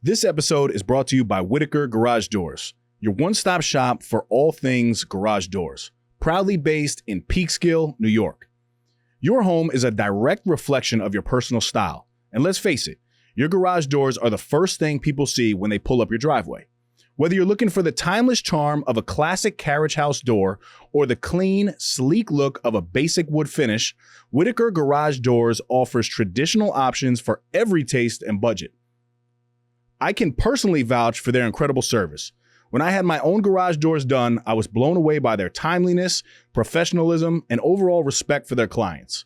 This episode is brought to you by Whitaker Garage Doors, your one-stop shop for all things garage doors, proudly based in Peekskill, New York. Your home is a direct reflection of your personal style, and let's face it, your garage doors are the first thing people see when they pull up your driveway. Whether you're looking for the timeless charm of a classic carriage house door or the clean, sleek look of a basic wood finish, Whitaker Garage Doors offers traditional options for every taste and budget. I can personally vouch for their incredible service. When I had my own garage doors done, I was blown away by their timeliness, professionalism, and overall respect for their clients.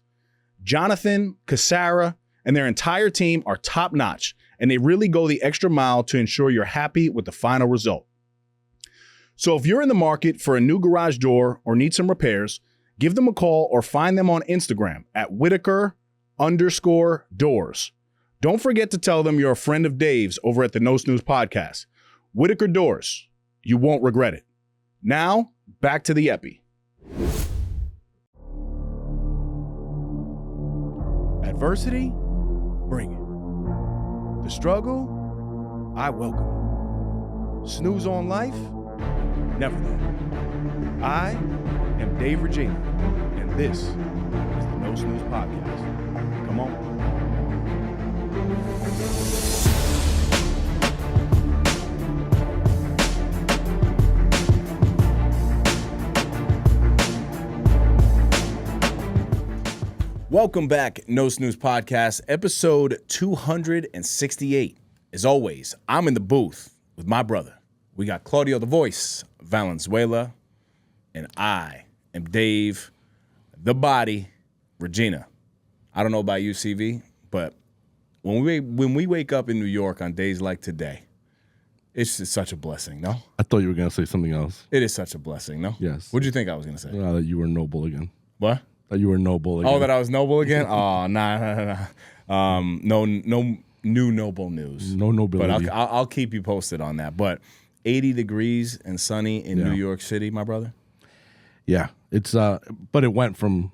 Jonathan, Cassara, and their entire team are top-notch, and they really go the extra mile to ensure you're happy with the final result. So if you're in the market for a new garage door or need some repairs, give them a call or find them on Instagram at Whitaker_doors. Don't forget to tell them you're a friend of Dave's over at the No Snooze podcast. Whitaker Doors. You won't regret it. Now, back to the Epi. Adversity? Bring it. The struggle? I welcome it. Snooze on life? Never that. I am Dave Regina, and this is the No Snooze podcast. Come on. Welcome back, No Snooze Podcast, episode 268. As always, I'm in the booth with my brother. We got Claudio the Voice Valenzuela, and I am Dave the Body Regina. I don't know about you, CV, but when we wake up in New York on days like today, it's just such a blessing, no? I thought you were going to say something else. It is such a blessing, no? Yes. What did you think I was going to say? That you were noble again. What? That you were noble again. Oh, that I was noble again? Oh, nah. No new noble news. No nobility. But I'll keep you posted on that. But 80 degrees and sunny in New York City, my brother? Yeah. It's but it went from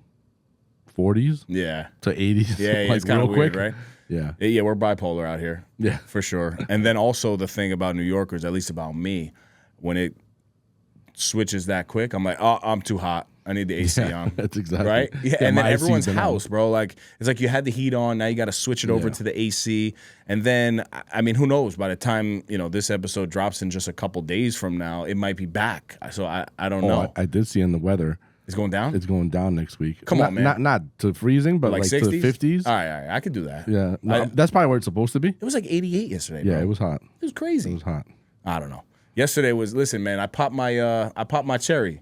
40s to 80s. Yeah, like it's kind of weird, quick. right? Yeah. Yeah, we're bipolar out here. Yeah. For sure. And then also the thing about New Yorkers, at least about me, when it switches that quick, I'm like, oh, I'm too hot. I need the AC on. That's exactly right. Yeah, yeah, and then my everyone's AC's house, bro. Like it's like you had the heat on. Now you got to switch it over to the AC, and then I mean, who knows? By the time this episode drops in just a couple days from now, it might be back. So I don't know. I did see in the weather. It's going down. It's going down next week. Come on, man. Not to freezing, but like 60s? to the 50s. All right, I could do that. Yeah, no, that's probably where it's supposed to be. It was like 88 yesterday. Yeah, bro. it was hot. It was crazy. It was hot. I don't know. Yesterday was man. I popped my cherry.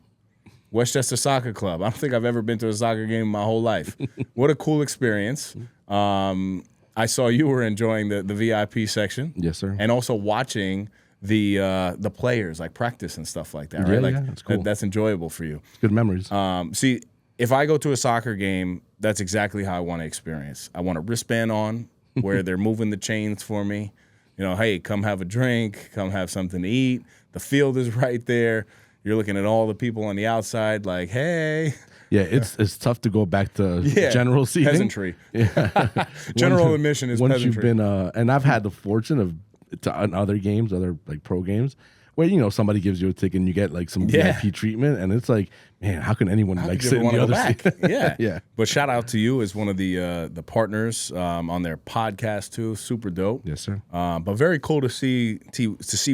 Westchester Soccer Club. I don't think I've ever been to a soccer game in my whole life. What a cool experience. I saw you were enjoying the VIP section. Yes, sir. And also watching the players like practice and stuff like that, right? Like that's cool. That's enjoyable for you. Good memories. See, if I go to a soccer game, that's exactly how I want to experience. I want a wristband on where they're moving the chains for me. Hey, come have a drink, come have something to eat. The field is right there. You're looking at all the people on the outside like, hey. Yeah, it's tough to go back to general seating. Peasantry. Yeah. General admission is once peasantry. You've been, and I've had the fortune on other games, other like pro games, where somebody gives you a ticket and you get like some VIP treatment, and it's like, man, how can anyone sit in the other seat? Yeah, yeah. But shout out to you as one of the partners on their podcast too. Super dope. Yes, sir. But very cool to see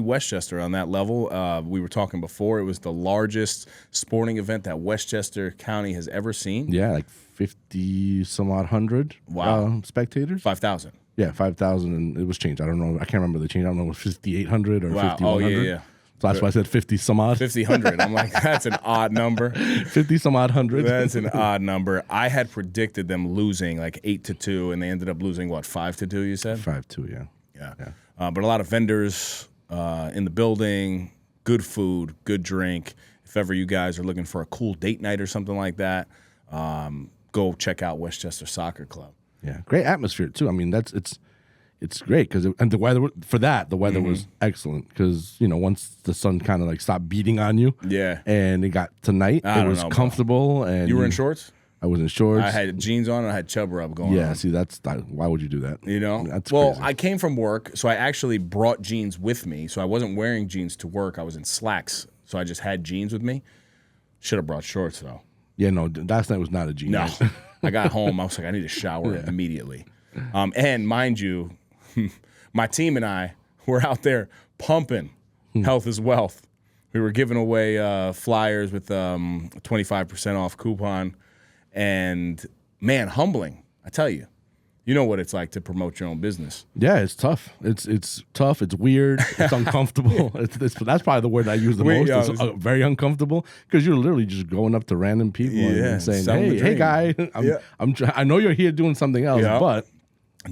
Westchester on that level. We were talking before; it was the largest sporting event that Westchester County has ever seen. Yeah, like 50 some odd hundred. Wow. Spectators. 5,000. Yeah, 5,000, and it was changed. I don't know. I can't remember the change. I don't know if it was 5,800 or 5,100. Oh, yeah. So that's why I said 50 some odd. 5,000. I'm like, that's an odd number. 50 some odd hundred. That's an odd number. I had predicted them losing like 8-2, and they ended up losing, what, 5-2, you said? 5-2, yeah. But a lot of vendors in the building, good food, good drink. If ever you guys are looking for a cool date night or something like that, go check out Westchester Soccer Club. Yeah, great atmosphere too. I mean, it's great because the weather was excellent because once the sun kind of like stopped beating on you, and it got to night, it was comfortable. And you were in shorts? I was in shorts. I had jeans on and I had chub rub going on. Yeah, see, why would you do that? You know? That's well, crazy. I came from work, so I actually brought jeans with me. So I wasn't wearing jeans to work. I was in slacks. So I just had jeans with me. Should have brought shorts, though. Yeah, no, last night was not a jean. No. I got home. I was like, I need to shower immediately. And mind you, my team and I were out there pumping Health is Wealth. We were giving away flyers with 25% off coupon. And, man, humbling, I tell you. You know what it's like to promote your own business. Yeah, it's tough. It's tough. It's weird. It's uncomfortable. That's probably the word I use the most. It's very uncomfortable because you're literally just going up to random people and saying, "Hey, guy, I know you're here doing something else, but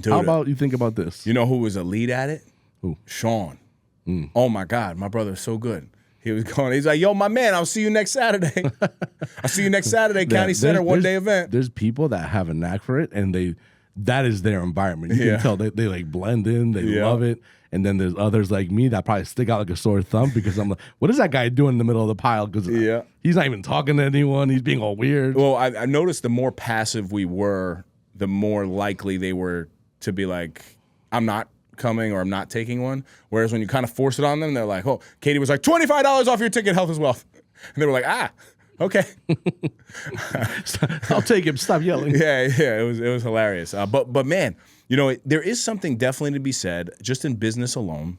how about you think about this?" You know who was a lead at it? Who? Sean. Oh my God, my brother's so good. He was going. He's like, "Yo, my man, I'll see you next Saturday. I'll see you next Saturday, County Center, one-day event." There's people that have a knack for it, and that is their environment. You can tell they like blend in. They love it. And then there's others like me that probably stick out like a sore thumb because I'm like, what is that guy doing in the middle of the pile? Because he's not even talking to anyone. He's being all weird. Well, I noticed the more passive we were, the more likely they were to be like, I'm not coming or I'm not taking one. Whereas when you kind of force it on them, they're like, oh, Katie was like, $25 off your ticket, Health is Wealth. And they were like, okay. I'll take him. Stop yelling. Yeah, it was hilarious. But man, you know, there is something definitely to be said, just in business alone,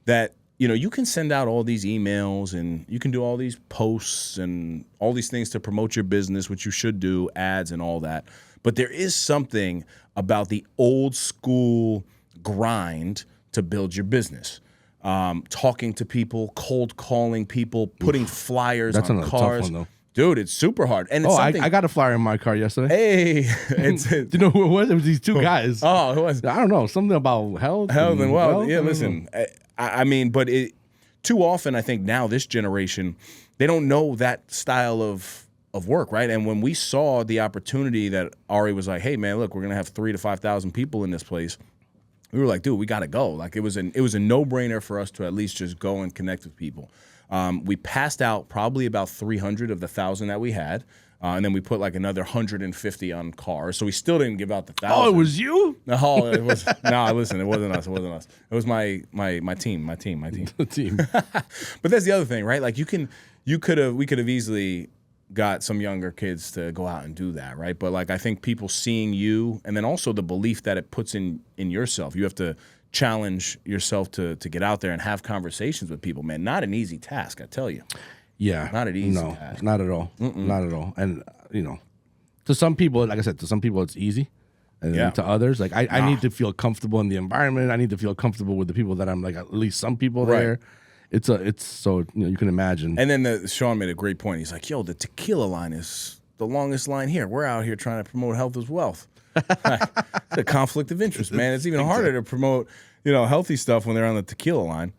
that, you know, you can send out all these emails and you can do all these posts and all these things to promote your business, which you should do, ads and all that. But there is something about the old school grind to build your business. Talking to people, cold calling people, putting flyers on cars. Tough one, though. Dude, it's super hard. And it's I got a flyer in my car yesterday. Hey, do you know who it was? It was these two guys. Oh, who was? I don't know, something about health and wealth. Yeah, listen, I mean, but too often I think now this generation, they don't know that style of work, right? And when we saw the opportunity that Ari was like, hey man, look, we're gonna have 3,000 to 5,000 people in this place. We were like, dude, we got to go. Like it was a no-brainer for us to at least just go and connect with people. We passed out probably about 300 of the 1,000 that we had, and then we put like another 150 on cars. So we still didn't give out the 1,000. Oh, it was you? No, it was listen, it wasn't us. It wasn't us. It was my team. The team. But that's the other thing, right? Like we could have easily got some younger kids to go out and do that, right? But like I think people seeing you, and then also the belief that it puts in yourself. You have to challenge yourself to get out there and have conversations with people, man. Not an easy task, I tell you. Yeah. Not an easy task. Not at all. Not at all. And you know, to some people, like I said, it's easy. And to others, like I need to feel comfortable in the environment. I need to feel comfortable with the people that I'm like, at least some people there. It's so, you know, you can imagine. And then Sean made a great point. He's like, yo, the tequila line is the longest line here. We're out here trying to promote Health is Wealth. It's a conflict of interest, man. It's even harder to promote, you know, healthy stuff when they're on the tequila line.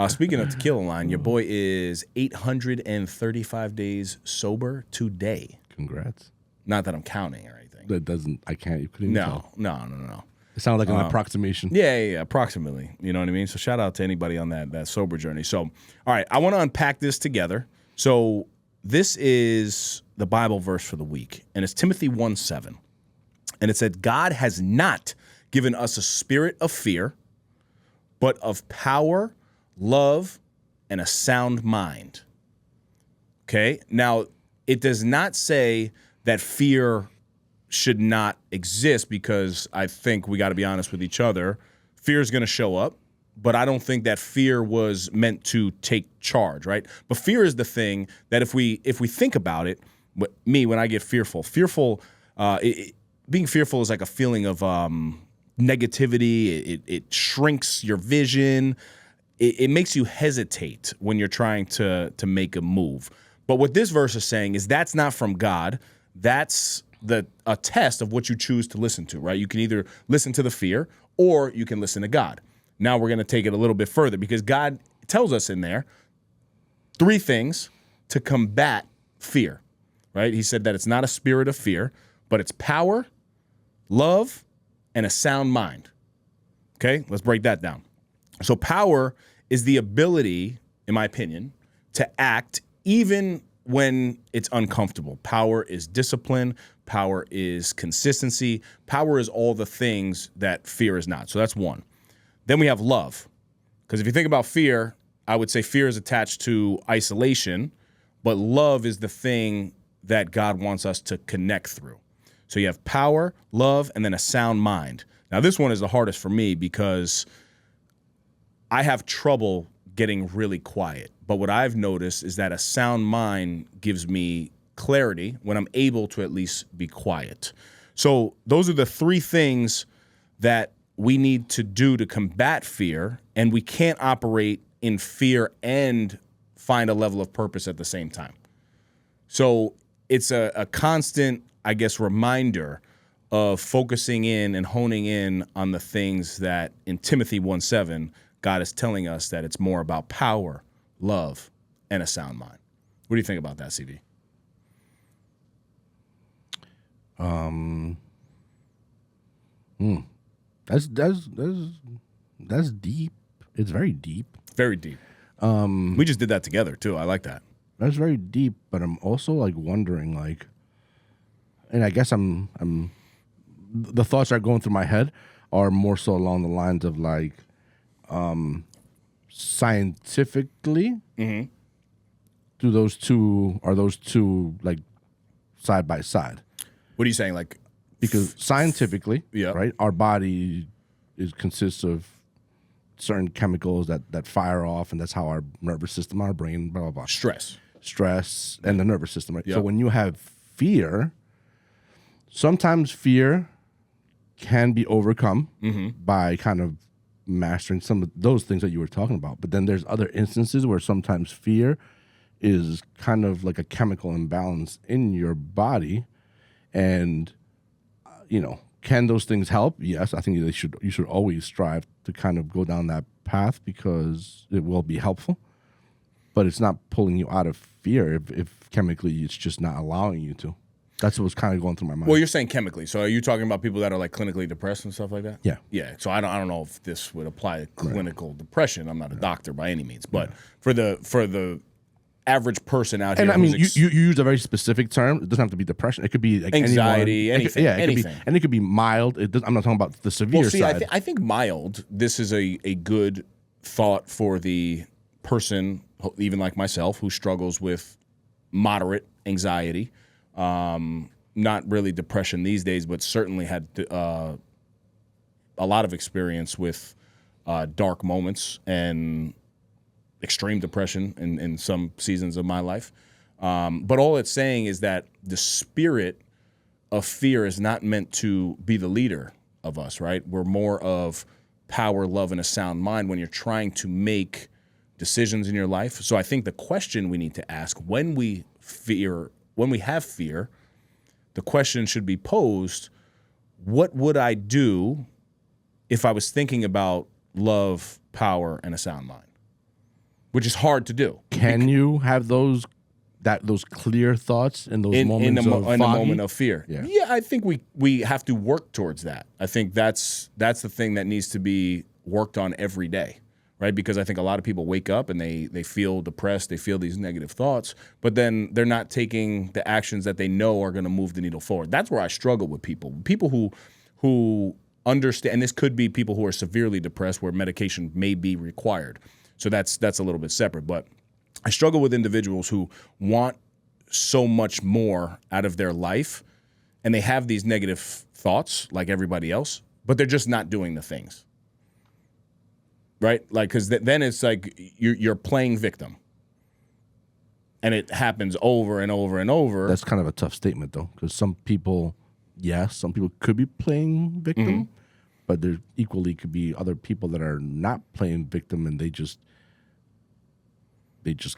Speaking of tequila line, your boy is 835 days sober today. Congrats. Not that I'm counting or anything. You couldn't even tell. No. It sounded like an approximation. Yeah, approximately. You know what I mean? So shout out to anybody on that sober journey. So, all right, I want to unpack this together. So this is the Bible verse for the week, and it's Timothy 1:7. And it said, God has not given us a spirit of fear, but of power, love, and a sound mind. Okay? Now, it does not say that fear should not exist, because I think we got to be honest with each other. Fear is going to show up, but I don't think that fear was meant to take charge, right? But fear is the thing that if we think about it, when I get fearful, being fearful is like a feeling of negativity. It shrinks your vision. It makes you hesitate when you're trying to make a move. But what this verse is saying is that's not from God. That's a test of what you choose to listen to, right? You can either listen to the fear or you can listen to God. Now we're going to take it a little bit further, because God tells us in there 3 things to combat fear, right? He said that it's not a spirit of fear, but it's power, love, and a sound mind. Okay, let's break that down. So power is the ability, in my opinion, to act even when it's uncomfortable. Power is discipline. Power is consistency. Power is all the things that fear is not. So that's one. Then we have love. Because if you think about fear, I would say fear is attached to isolation, but love is the thing that God wants us to connect through. So you have power, love, and then a sound mind. Now, this one is the hardest for me because I have trouble getting really quiet. But what I've noticed is that a sound mind gives me clarity when I'm able to at least be quiet. So those are the three things that we need to do to combat fear, and we can't operate in fear and find a level of purpose at the same time. So it's a constant, I guess, reminder of focusing in and honing in on the things that in Timothy 1:7, God is telling us that it's more about power, love, and a sound mind. What do you think about that, CV? That's deep. It's very deep. Very deep. We just did that together too. I like that. That's very deep, but I'm also like wondering, like, and I guess I'm the thoughts that are going through my head are more so along the lines of like, scientifically, are those two like side by side? What are you saying? Like, because scientifically, yeah, right, our body consists of certain chemicals that fire off, and that's how our nervous system, our brain, blah blah blah. Stress, and the nervous system. Right. Yep. So when you have fear, sometimes fear can be overcome by kind of mastering some of those things that you were talking about. But then there's other instances where sometimes fear is kind of like a chemical imbalance in your body, and can those things help? Yes, I think you should always strive to kind of go down that path because it will be helpful. But it's not pulling you out of fear if chemically it's just not allowing you to. That's what's kind of going through my mind. Well, you're saying chemically. So are you talking about people that are like clinically depressed and stuff like that? Yeah. Yeah. So I don't know if this would apply to clinical depression. I'm not a doctor by any means, but for the average person out here, and I mean, you use a very specific term. It doesn't have to be depression. It could be like anxiety, anything. Anything. And it could be mild. I'm not talking about the severe side. I think mild. This is a good thought for the person, even like myself, who struggles with moderate anxiety. Not really depression these days, but certainly had a lot of experience with dark moments and extreme depression in some seasons of my life. But all it's saying is that the spirit of fear is not meant to be the leader of us, right? We're more of power, love, and a sound mind when you're trying to make decisions in your life. So I think the question we need to ask when we have fear, the question should be posed, what would I do if I was thinking about love, power, and a sound mind? Which is hard to do. Can you have those clear thoughts in those moments in a moment of fear? Yeah, I think we have to work towards that. I think that's the thing that needs to be worked on every day, right? Because I think a lot of people wake up and they feel depressed, they feel these negative thoughts, but then they're not taking the actions that they know are going to move the needle forward. That's where I struggle with people who understand, and this could be people who are severely depressed where medication may be required. So that's a little bit separate. But I struggle with individuals who want so much more out of their life, and they have these negative thoughts like everybody else, but they're just not doing the things. Right? Like, because then it's like you're playing victim. And it happens over and over and over. That's kind of a tough statement, though, because some people could be playing victim, but there equally could be other people that are not playing victim, and they just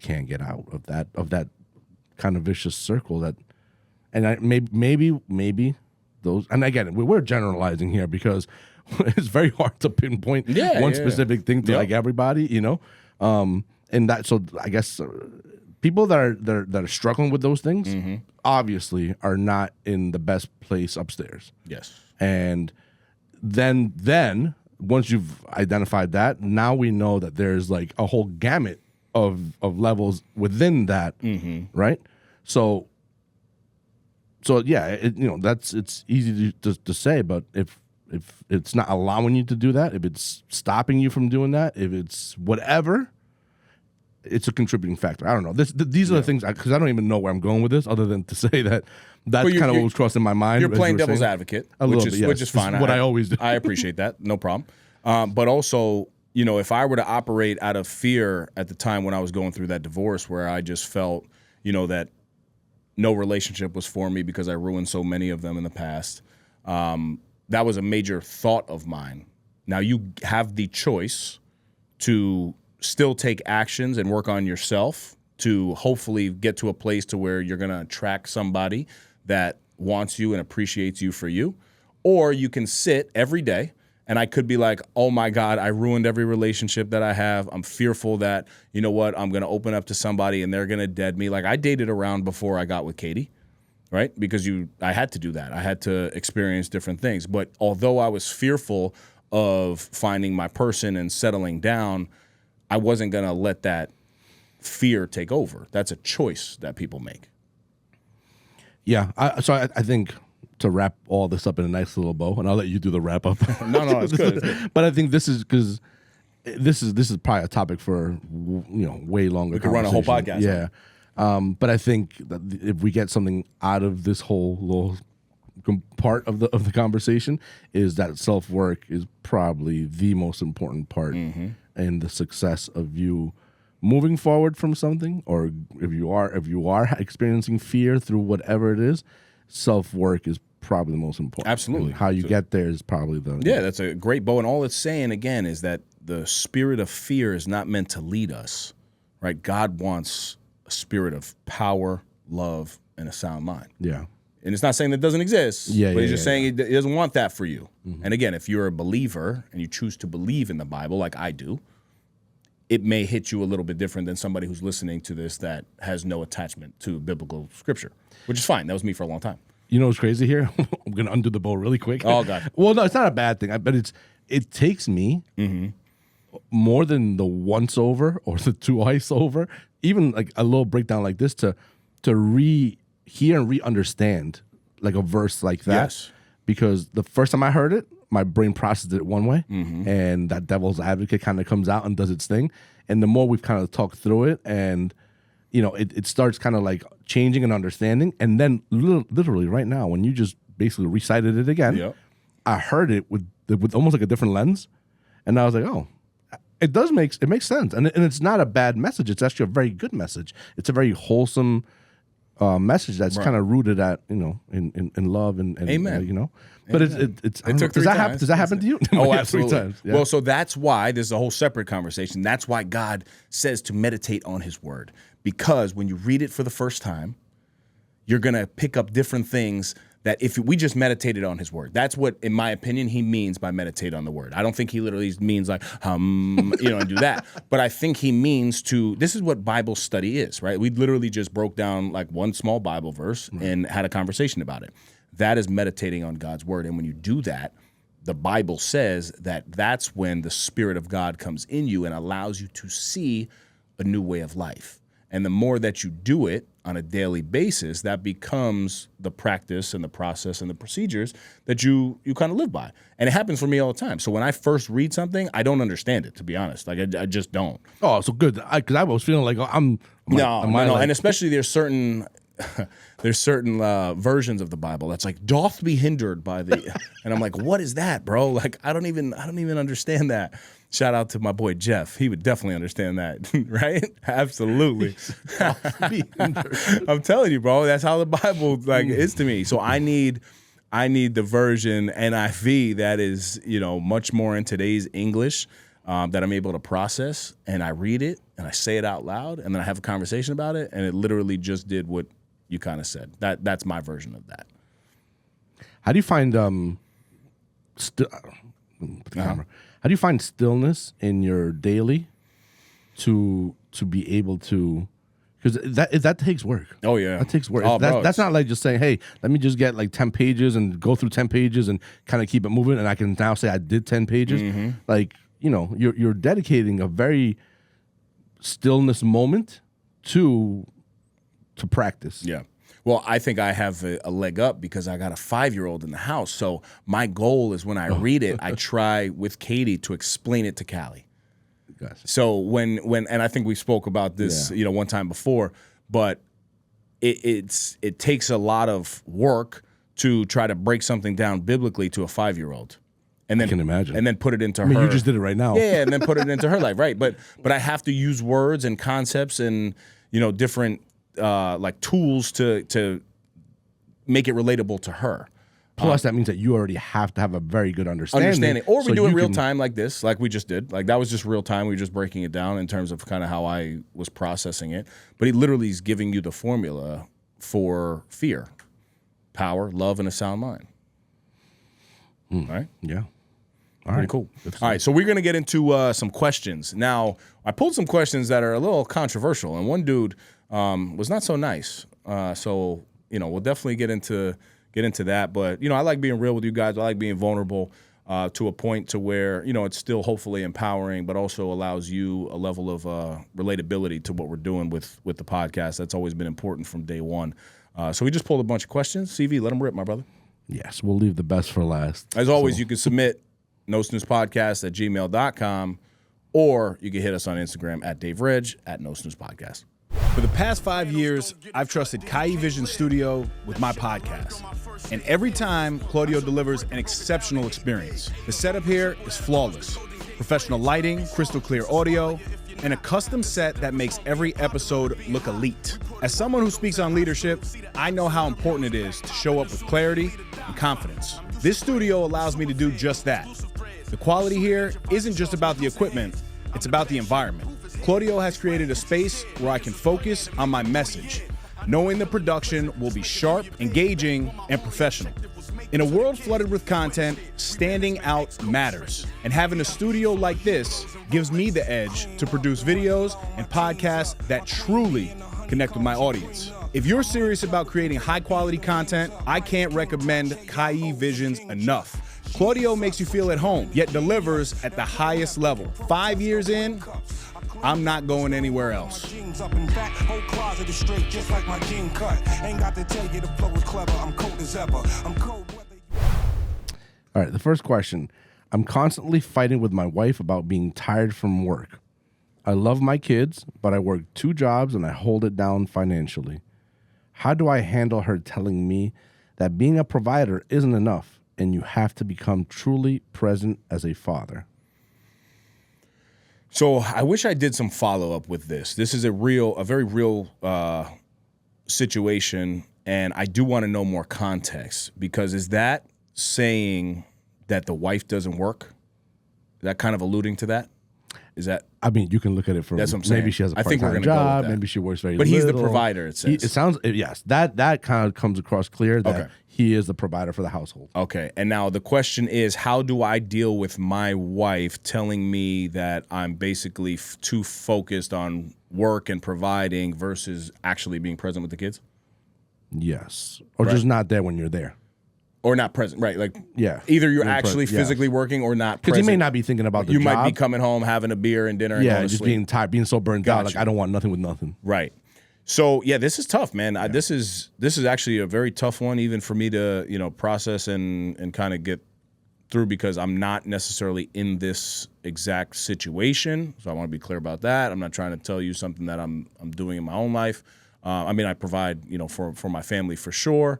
can't get out of that kind of vicious circle. Maybe those. And again, we're generalizing here because it's very hard to pinpoint one specific thing to like everybody, and that. So I guess people that are struggling with those things obviously are not in the best place upstairs. Yes, and then once you've identified that, now we know that there's like a whole gamut of levels within that, right? So yeah, it's easy to say, but if it's not allowing you to do that, if it's stopping you from doing that, if it's whatever, it's a contributing factor. I don't know. These are the things, because I don't even know where I'm going with this, other than to say that's kind of what was crossing my mind. You're playing devil's advocate, which is fine. What I always do. I appreciate that. No problem. But also, if I were to operate out of fear at the time when I was going through that divorce, where I just felt, that no relationship was for me because I ruined so many of them in the past, that was a major thought of mine. Now you have the choice to still take actions and work on yourself to hopefully get to a place to where you're going to attract somebody that wants you and appreciates you for you. Or you can sit every day, and I could be like, oh my God, I ruined every relationship that I have. I'm fearful that, I'm going to open up to somebody and they're going to dead me. Like I dated around before I got with Katie, right? Because I had to do that. I had to experience different things. But although I was fearful of finding my person and settling down, I wasn't going to let that fear take over. That's a choice that people make. Yeah. So I think to wrap all this up in a nice little bow, and I'll let you do the wrap up. No, it's good. It's good. But I think this is because this is probably a topic for way longer. We could run a whole podcast. Yeah. But I think that if we get something out of this whole little part of the conversation, is that self-work is probably the most important part in the success of you moving forward from something, or if you are experiencing fear through whatever it is, self-work is probably the most important. Absolutely. And how you get there is probably that's a great bow. And all it's saying again is that the spirit of fear is not meant to lead us, right? God wants a spirit of power, love, and a sound mind. Yeah. And it's not saying that doesn't exist, but he's just saying he doesn't want that for you. Mm-hmm. And again, if you're a believer and you choose to believe in the Bible like I do, it may hit you a little bit different than somebody who's listening to this that has no attachment to biblical scripture, which is fine. That was me for a long time. You know what's crazy here? I'm going to undo the bow really quick. Oh, God. Well, no, it's not a bad thing, but it takes me more than the once over or the twice over, even like a little breakdown like this to hear and re-understand like a verse like that. Yes. Because the first time I heard it, my brain processed it one way, and that devil's advocate kind of comes out and does its thing. And the more we've kind of talked through it, and it starts kind of like changing and understanding. And then literally right now, when you just basically recited it again, I heard it with almost like a different lens, and I was like, oh, it makes sense, and it's not a bad message. It's actually a very good message. It's a very wholesome message that's kind of rooted at in love and amen. But Amen. Does that happen to you? Oh, absolutely. 3 times. Yeah. Well, so that's why there's a whole separate conversation. That's why God says to meditate on His Word, because when you read it for the first time, you're gonna pick up different things that if we just meditated on His Word, that's what, in my opinion, He means by meditate on the Word. I don't think He literally means like and do that. But I think He means this is what Bible study is, right? We literally just broke down like one small Bible verse and had a conversation about it. That is meditating on God's Word. And when you do that, the Bible says that that's when the Spirit of God comes in you and allows you to see a new way of life. And the more that you do it on a daily basis, that becomes the practice and the process and the procedures that you kind of live by. And it happens for me all the time. So when I first read something, I don't understand it, to be honest. Like I just don't. Oh, so good. Because I was feeling like No. And especially there's certain versions of the Bible that's like, doth be hindered by the, and I'm like, what is that, bro? Like, I don't even understand that. Shout out to my boy Jeff. He would definitely understand that, right? Absolutely. I'm telling you, bro, that's how the Bible is to me. So I need the version NIV that is, much more in today's English, that I'm able to process, and I read it and I say it out loud, and then I have a conversation about it, and it literally just did what you kind of said. That's my version of that. How do you find how do you find stillness in your daily to be able to, because that takes work. Oh yeah, that takes work. Oh, that's not like just saying, hey, let me just get like 10 pages and go through 10 pages and kind of keep it moving, and I can now say I did 10 pages. Like, you're dedicating a very stillness moment to to practice. Yeah. Well, I think I have a leg up because I got a 5-year-old in the house. So my goal is when I read it, I try with Katie to explain it to Callie. Gotcha. So when and I think we spoke about this, one time before, but it takes a lot of work to try to break something down biblically to a 5-year-old. And then, I can imagine. And then put it into her. I mean, you just did it right now. Yeah, and then put it into her life, right? But I have to use words and concepts and different like tools to make it relatable to her. Plus, that means that you already have to have a very good understanding. Or we do it real time like this, like we just did. Like that was just real time. We were just breaking it down in terms of kind of how I was processing it. But he literally is giving you the formula for fear, power, love, and a sound mind. All right? Yeah. Pretty cool. All right, so we're going to get into some questions. Now, I pulled some questions that are a little controversial, and one dude was not so nice. So, we'll definitely get into that. But, I like being real with you guys. I like being vulnerable to a point to where, it's still hopefully empowering, but also allows you a level of relatability to what we're doing with the podcast. That's always been important from day one. So we just pulled a bunch of questions. CV, let them rip, my brother. Yes, we'll leave the best for last. As always, you can submit nosnoozepodcast@gmail.com, or you can hit us on Instagram at Dave Reg, at @nosnoozepodcast. For the past 5 years, I've trusted Kai Vision Studio with my podcast. And every time, Claudio delivers an exceptional experience. The setup here is flawless. Professional lighting, crystal clear audio, and a custom set that makes every episode look elite. As someone who speaks on leadership, I know how important it is to show up with clarity and confidence. This studio allows me to do just that. The quality here isn't just about the equipment, it's about the environment. Claudio has created a space where I can focus on my message, knowing the production will be sharp, engaging, and professional. In a world flooded with content, standing out matters. And having a studio like this gives me the edge to produce videos and podcasts that truly connect with my audience. If you're serious about creating high-quality content, I can't recommend Kai Visions enough. Claudio makes you feel at home, yet delivers at the highest level. 5 years in, I'm not going anywhere else. All right, the first question. I'm constantly fighting with my wife about being tired from work. I love my kids, but I work 2 jobs and I hold it down financially. How do I handle her telling me that being a provider isn't enough and you have to become truly present as a father? So I wish I did some follow-up with this. This is a very real situation, and I do want to know more context, because is that saying that the wife doesn't work? Is that kind of alluding to that? Is that? I mean, you can look at it from, that's what I'm saying. Maybe she has a I think we're part-time gonna go job, with that. maybe she works very But little. he's the provider, it says. It sounds, yes, that kind of comes across clear that Okay. he is the provider for the household. Okay, and now the question is, how do I deal with my wife telling me that I'm basically too focused on work and providing versus actually being present with the kids? Yes. Or just not there when you're there. Or not present, right? Like, Yeah. either you're You're actually present, yes. physically working or not Because present. he may not be thinking about the You job. might be coming home, having a beer and dinner and Yeah, going to just sleep. being tired, being so burnt out. Gotcha. Like, I don't want nothing with nothing. Right. So yeah, this is tough, man. This is actually a very tough one, even for me to process and kind of get through, because I'm not necessarily in this exact situation. So I want to be clear about that. I'm not trying to tell you something that I'm doing in my own life. I mean, I provide for my family for sure.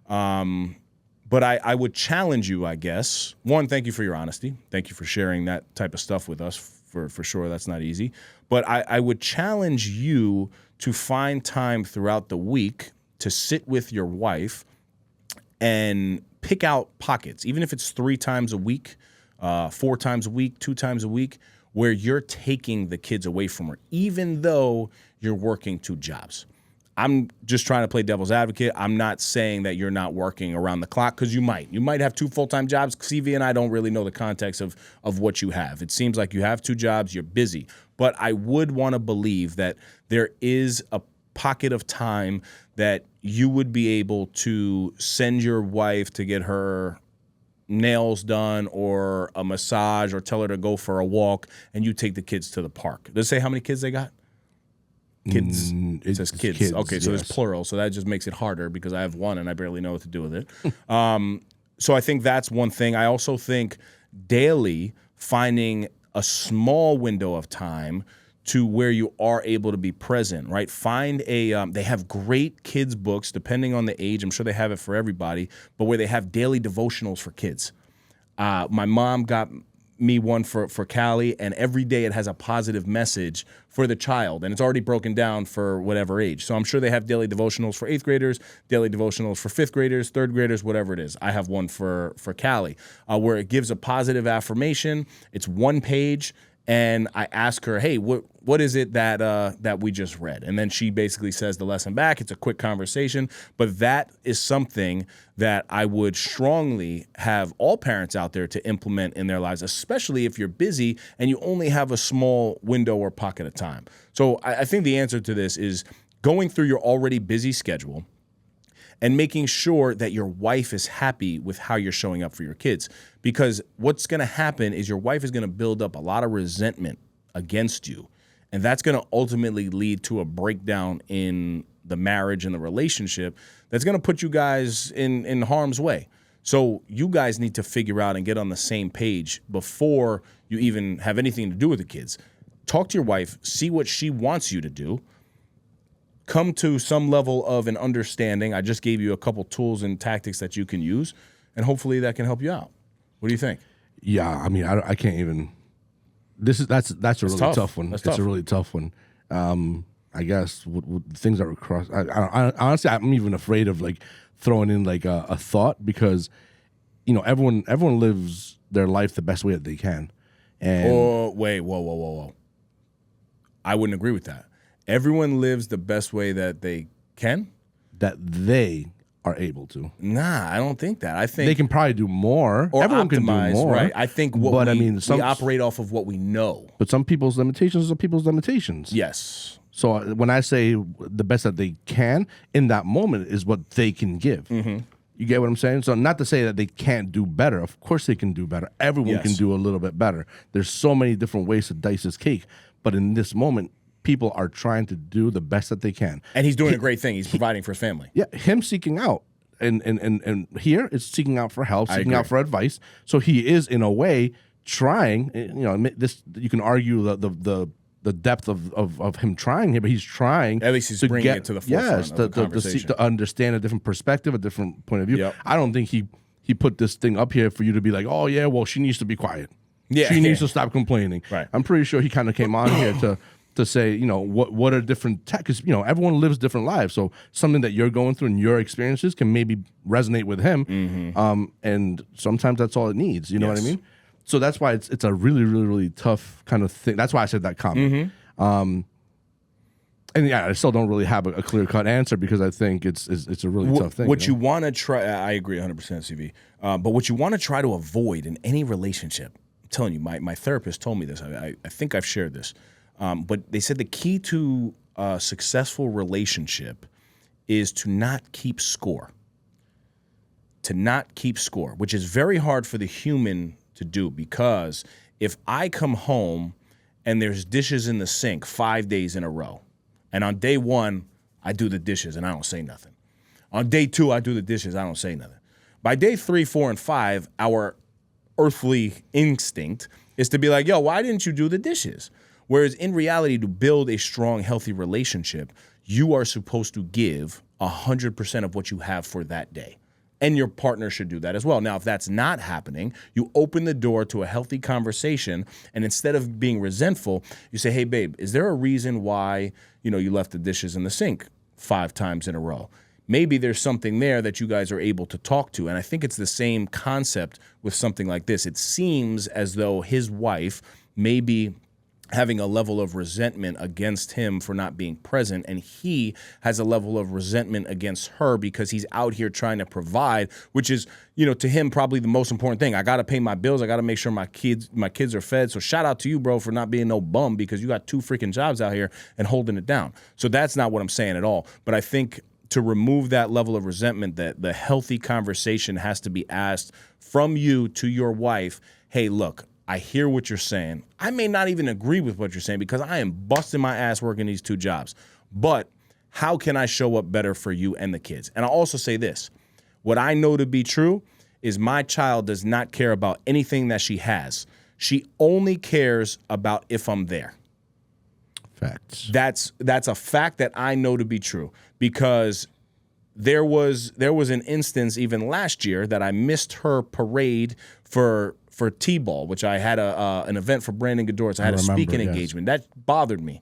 But I would challenge you, I guess. One, thank you for your honesty. Thank you for sharing that type of stuff with us. For sure, that's not easy. But I would challenge you to find time throughout the week to sit with your wife and pick out pockets, even if it's 3 times a week, 4 times a week, 2 times a week, where you're taking the kids away from her, even though you're working 2 jobs. I'm just trying to play devil's advocate. I'm not saying that you're not working around the clock, because you might. You might have 2 full-time jobs. CV and I don't really know the context of what you have. It seems like you have 2 jobs. You're busy. But I would want to believe that there is a pocket of time that you would be able to send your wife to get her nails done or a massage, or tell her to go for a walk, and you take the kids to the park. Let's say how many kids they got? Kids. It says kids. Okay, so yes. it's plural. So that just makes it harder because I have one and I barely know what to do with it. So I think that's one thing. I also think daily finding a small window of time to where you are able to be present, right? Find they have great kids books, depending on the age. I'm sure they have it for everybody, but where they have daily devotionals for kids. My mom got me one for Callie, and every day it has a positive message for the child, and it's already broken down for whatever age. So I'm sure they have daily devotionals for 8th graders, daily devotionals for 5th graders, 3rd graders, whatever it is. I have one for Callie, where it gives a positive affirmation. It's one page. And I ask her, hey, what is it that we just read? And then she basically says the lesson back. It's a quick conversation. But that is something that I would strongly have all parents out there to implement in their lives, especially if you're busy and you only have a small window or pocket of time. So I think the answer to this is going through your already busy schedule and making sure that your wife is happy with how you're showing up for your kids. Because what's going to happen is your wife is going to build up a lot of resentment against you. And that's going to ultimately lead to a breakdown in the marriage and the relationship that's going to put you guys in harm's way. So you guys need to figure out and get on the same page before you even have anything to do with the kids. Talk to your wife, see what she wants you to do. Come to some level of an understanding. I just gave you a couple tools and tactics that you can use, and hopefully that can help you out. What do you think? Yeah, I mean, I can't even. That's a really tough one. It's a really tough one. I guess with things that were crossed. I honestly, I'm even afraid of like throwing in like a thought because, you know, everyone lives their life the best way that they can. And whoa. I wouldn't agree with that. Everyone lives the best way that they can? That they are able to. Nah, I don't think that. I think they can probably do more. Or everyone optimize, can do more. Right. I think we operate off of what we know. But some people's limitations are people's limitations. Yes. So when I say the best that they can, in that moment is what they can give. Mm-hmm. You get what I'm saying? So not to say that they can't do better. Of course they can do better. Everyone can do a little bit better. There's so many different ways to dice this cake. But in this moment, people are trying to do the best that they can. And he's doing a great thing. He's providing for his family. Yeah, him seeking out. And here it's seeking out for help, seeking out for advice. So he is, in a way, trying. You know, this you can argue the depth of him trying here, but he's trying. At least he's bringing it to the forefront of the conversation. To understand a different perspective, a different point of view. Yep. I don't think he put this thing up here for you to be like, oh yeah, well she needs to be quiet. Yeah, she needs to stop complaining. Right. I'm pretty sure he kind of came on here to say, you know, what are different because you know everyone lives different lives, so something that you're going through and your experiences can maybe resonate with him, and sometimes that's all it needs. You know what I mean? So that's why it's a really really really tough kind of thing. That's why I said that comment. And yeah, I still don't really have a clear cut answer because I think it's a really tough thing. What you want to try, I agree 100%, CV. But what you want to try to avoid in any relationship, I'm telling you, my therapist told me this. I think I've shared this. But they said the key to a successful relationship is to not keep score. To not keep score, which is very hard for the human to do because if I come home and there's dishes in the sink 5 days in a row, and on day 1, I do the dishes and I don't say nothing. On day 2, I do the dishes, I don't say nothing. By day 3, 4, and 5, our earthly instinct is to be like, yo, why didn't you do the dishes? Whereas in reality, to build a strong, healthy relationship, you are supposed to give 100% of what you have for that day. And your partner should do that as well. Now, if that's not happening, you open the door to a healthy conversation, and instead of being resentful, you say, hey, babe, is there a reason why, you left the dishes in the sink 5 times in a row? Maybe there's something there that you guys are able to talk to. And I think it's the same concept with something like this. It seems as though his wife may be having a level of resentment against him for not being present, and he has a level of resentment against her because he's out here trying to provide, which is, to him probably the most important thing. I got to pay my bills. I got to make sure my kids are fed. So shout out to you, bro, for not being no bum because you got 2 freaking jobs out here and holding it down. So that's not what I'm saying at all. But I think to remove that level of resentment, that the healthy conversation has to be asked from you to your wife, hey, look, I hear what you're saying. I may not even agree with what you're saying because I am busting my ass working these 2 jobs. But how can I show up better for you and the kids? And I'll also say this. What I know to be true is my child does not care about anything that she has. She only cares about if I'm there. Facts. That's a fact that I know to be true because there was an instance even last year that I missed her parade for T-ball, which I had an event for Brandon Goodorz. I had a speaking engagement. That bothered me.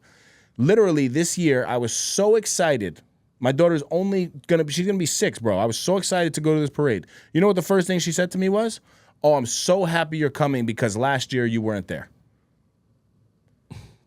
Literally this year, I was so excited. My daughter's she's gonna be 6, bro. I was so excited to go to this parade. You know what the first thing she said to me was? "Oh, I'm so happy you're coming because last year you weren't there."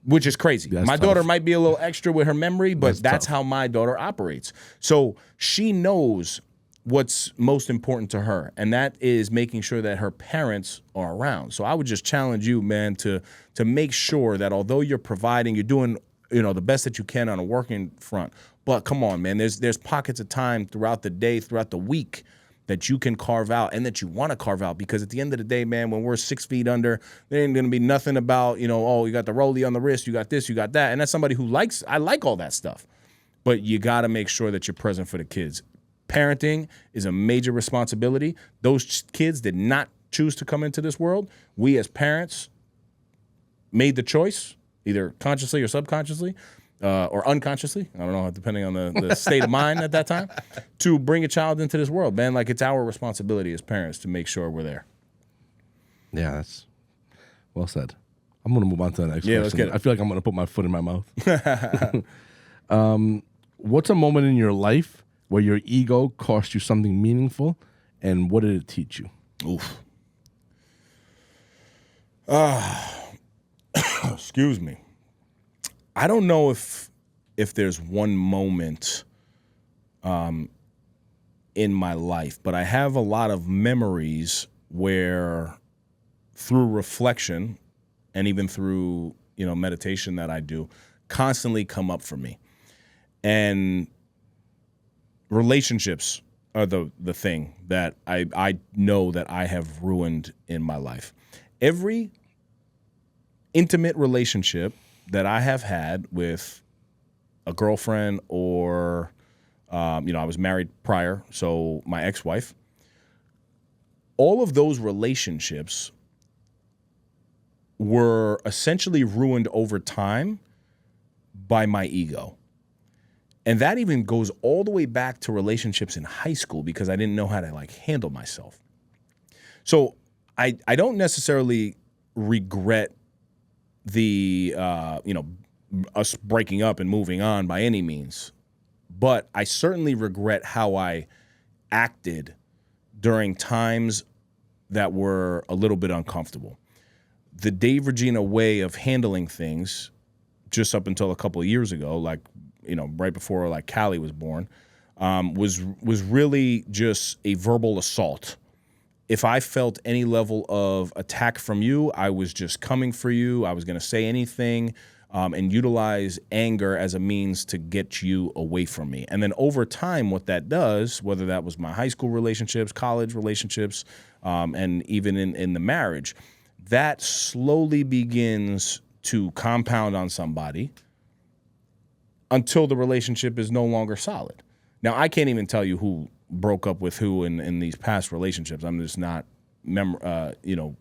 Which is crazy. My daughter might be a little extra with her memory, but that's how my daughter operates. So she knows what's most important to her, and that is making sure that her parents are around. So I would just challenge you, man, to make sure that although you're providing, you're doing, the best that you can on a working front. But come on, man, there's pockets of time throughout the day, throughout the week that you can carve out and that you want to carve out, because at the end of the day, man, when we're 6 feet under, there ain't going to be nothing about, oh, you got the rollie on the wrist, you got this, you got that. And that's somebody who I like all that stuff. But you got to make sure that you're present for the kids. Parenting is a major responsibility. Those kids did not choose to come into this world. We as parents made the choice, either consciously or subconsciously, or unconsciously, I don't know, depending on the state of mind at that time, to bring a child into this world, man. Like, it's our responsibility as parents to make sure we're there. Yeah, that's well said. I'm going to move on to the next question. Let's get it. I feel like I'm going to put my foot in my mouth. What's a moment in your life where your ego cost you something meaningful, and what did it teach you? Oof. Excuse me. I don't know if there's one moment in my life, but I have a lot of memories where, through reflection and even through meditation that I do, constantly come up for me. And relationships are the thing that I know that I have ruined in my life. Every intimate relationship that I have had with a girlfriend or, I was married prior, so my ex-wife, all of those relationships were essentially ruined over time by my ego. And that even goes all the way back to relationships in high school because I didn't know how to handle myself. So I don't necessarily regret the us breaking up and moving on by any means, but I certainly regret how I acted during times that were a little bit uncomfortable. The Dave Regina way of handling things, just up until a couple of years ago, right before Callie was born, was really just a verbal assault. If I felt any level of attack from you, I was just coming for you. I was going to say anything and utilize anger as a means to get you away from me. And then over time, what that does, whether that was my high school relationships, college relationships, and even in the marriage, that slowly begins to compound on somebody until the relationship is no longer solid. Now, I can't even tell you who broke up with who in these past relationships. I'm just not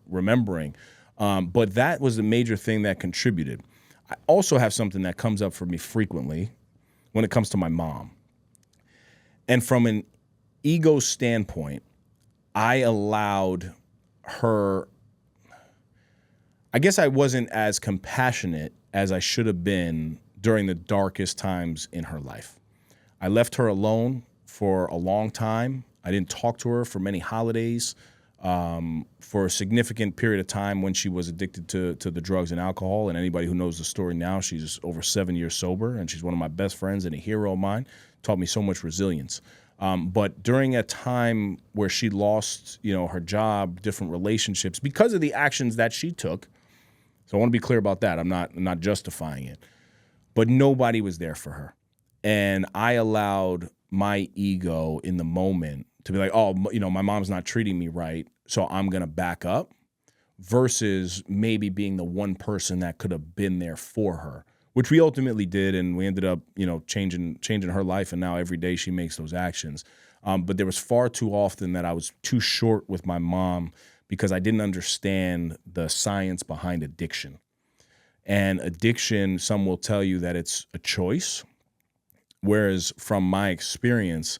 remembering. But that was the major thing that contributed. I also have something that comes up for me frequently when it comes to my mom. And from an ego standpoint, I allowed her, I guess I wasn't as compassionate as I should have been during the darkest times in her life. I left her alone for a long time. I didn't talk to her for many holidays, for a significant period of time when she was addicted to the drugs and alcohol. And anybody who knows the story now, she's over 7 years sober, and she's one of my best friends and a hero of mine. Taught me so much resilience. But during a time where she lost, her job, different relationships, because of the actions that she took, so I want to be clear about that. I'm not justifying it. But nobody was there for her. And I allowed my ego in the moment to be like, oh, my mom's not treating me right, so I'm going to back up, versus maybe being the one person that could have been there for her, which we ultimately did, and we ended up, changing her life, and now every day she makes those actions. But there was far too often that I was too short with my mom because I didn't understand the science behind addiction. And addiction, some will tell you that it's a choice, whereas from my experience,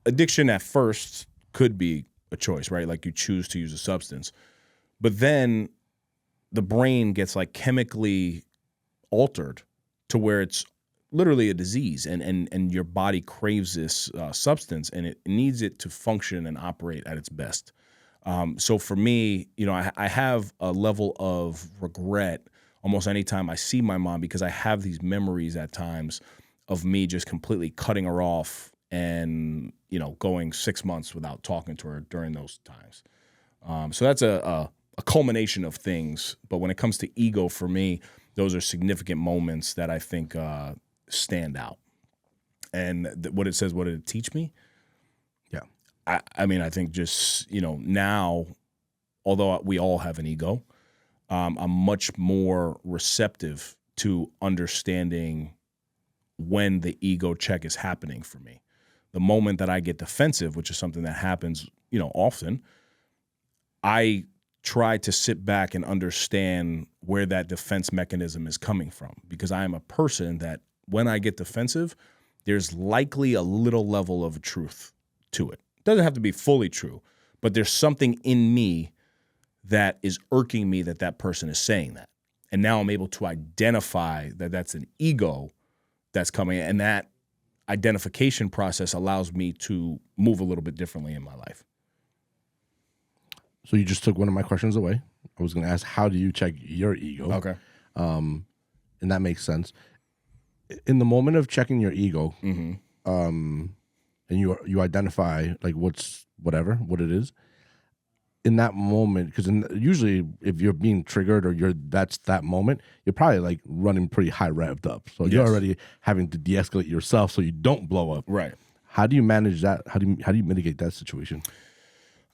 addiction at first could be a choice, right? Like you choose to use a substance. But then the brain gets like chemically altered to where it's literally a disease, and your body craves this substance, and it needs it to function and operate at its best. So for me, I have a level of regret almost anytime I see my mom, because I have these memories at times of me just completely cutting her off and, going 6 months without talking to her during those times. So that's a culmination of things. But when it comes to ego, for me, those are significant moments that I think stand out. And what it says, what did it teach me? Yeah. I think just, now, although we all have an ego, I'm much more receptive to understanding when the ego check is happening for me. The moment that I get defensive, which is something that happens, often, I try to sit back and understand where that defense mechanism is coming from, because I am a person that when I get defensive, there's likely a little level of truth to it. It doesn't have to be fully true, but there's something in me that is irking me that person is saying that. And now I'm able to identify that that's an ego that's coming, and that identification process allows me to move a little bit differently in my life. So you just took one of my questions away. I was going to ask, how do you check your ego? Okay. And that makes sense. In the moment of checking your ego, Mm-hmm. And you identify like what it is, in that moment, because usually if you're being triggered or that's that moment, you're probably like running pretty high revved up. So you're already having to de-escalate yourself so you don't blow up. Right. How do you manage that? How do you mitigate that situation?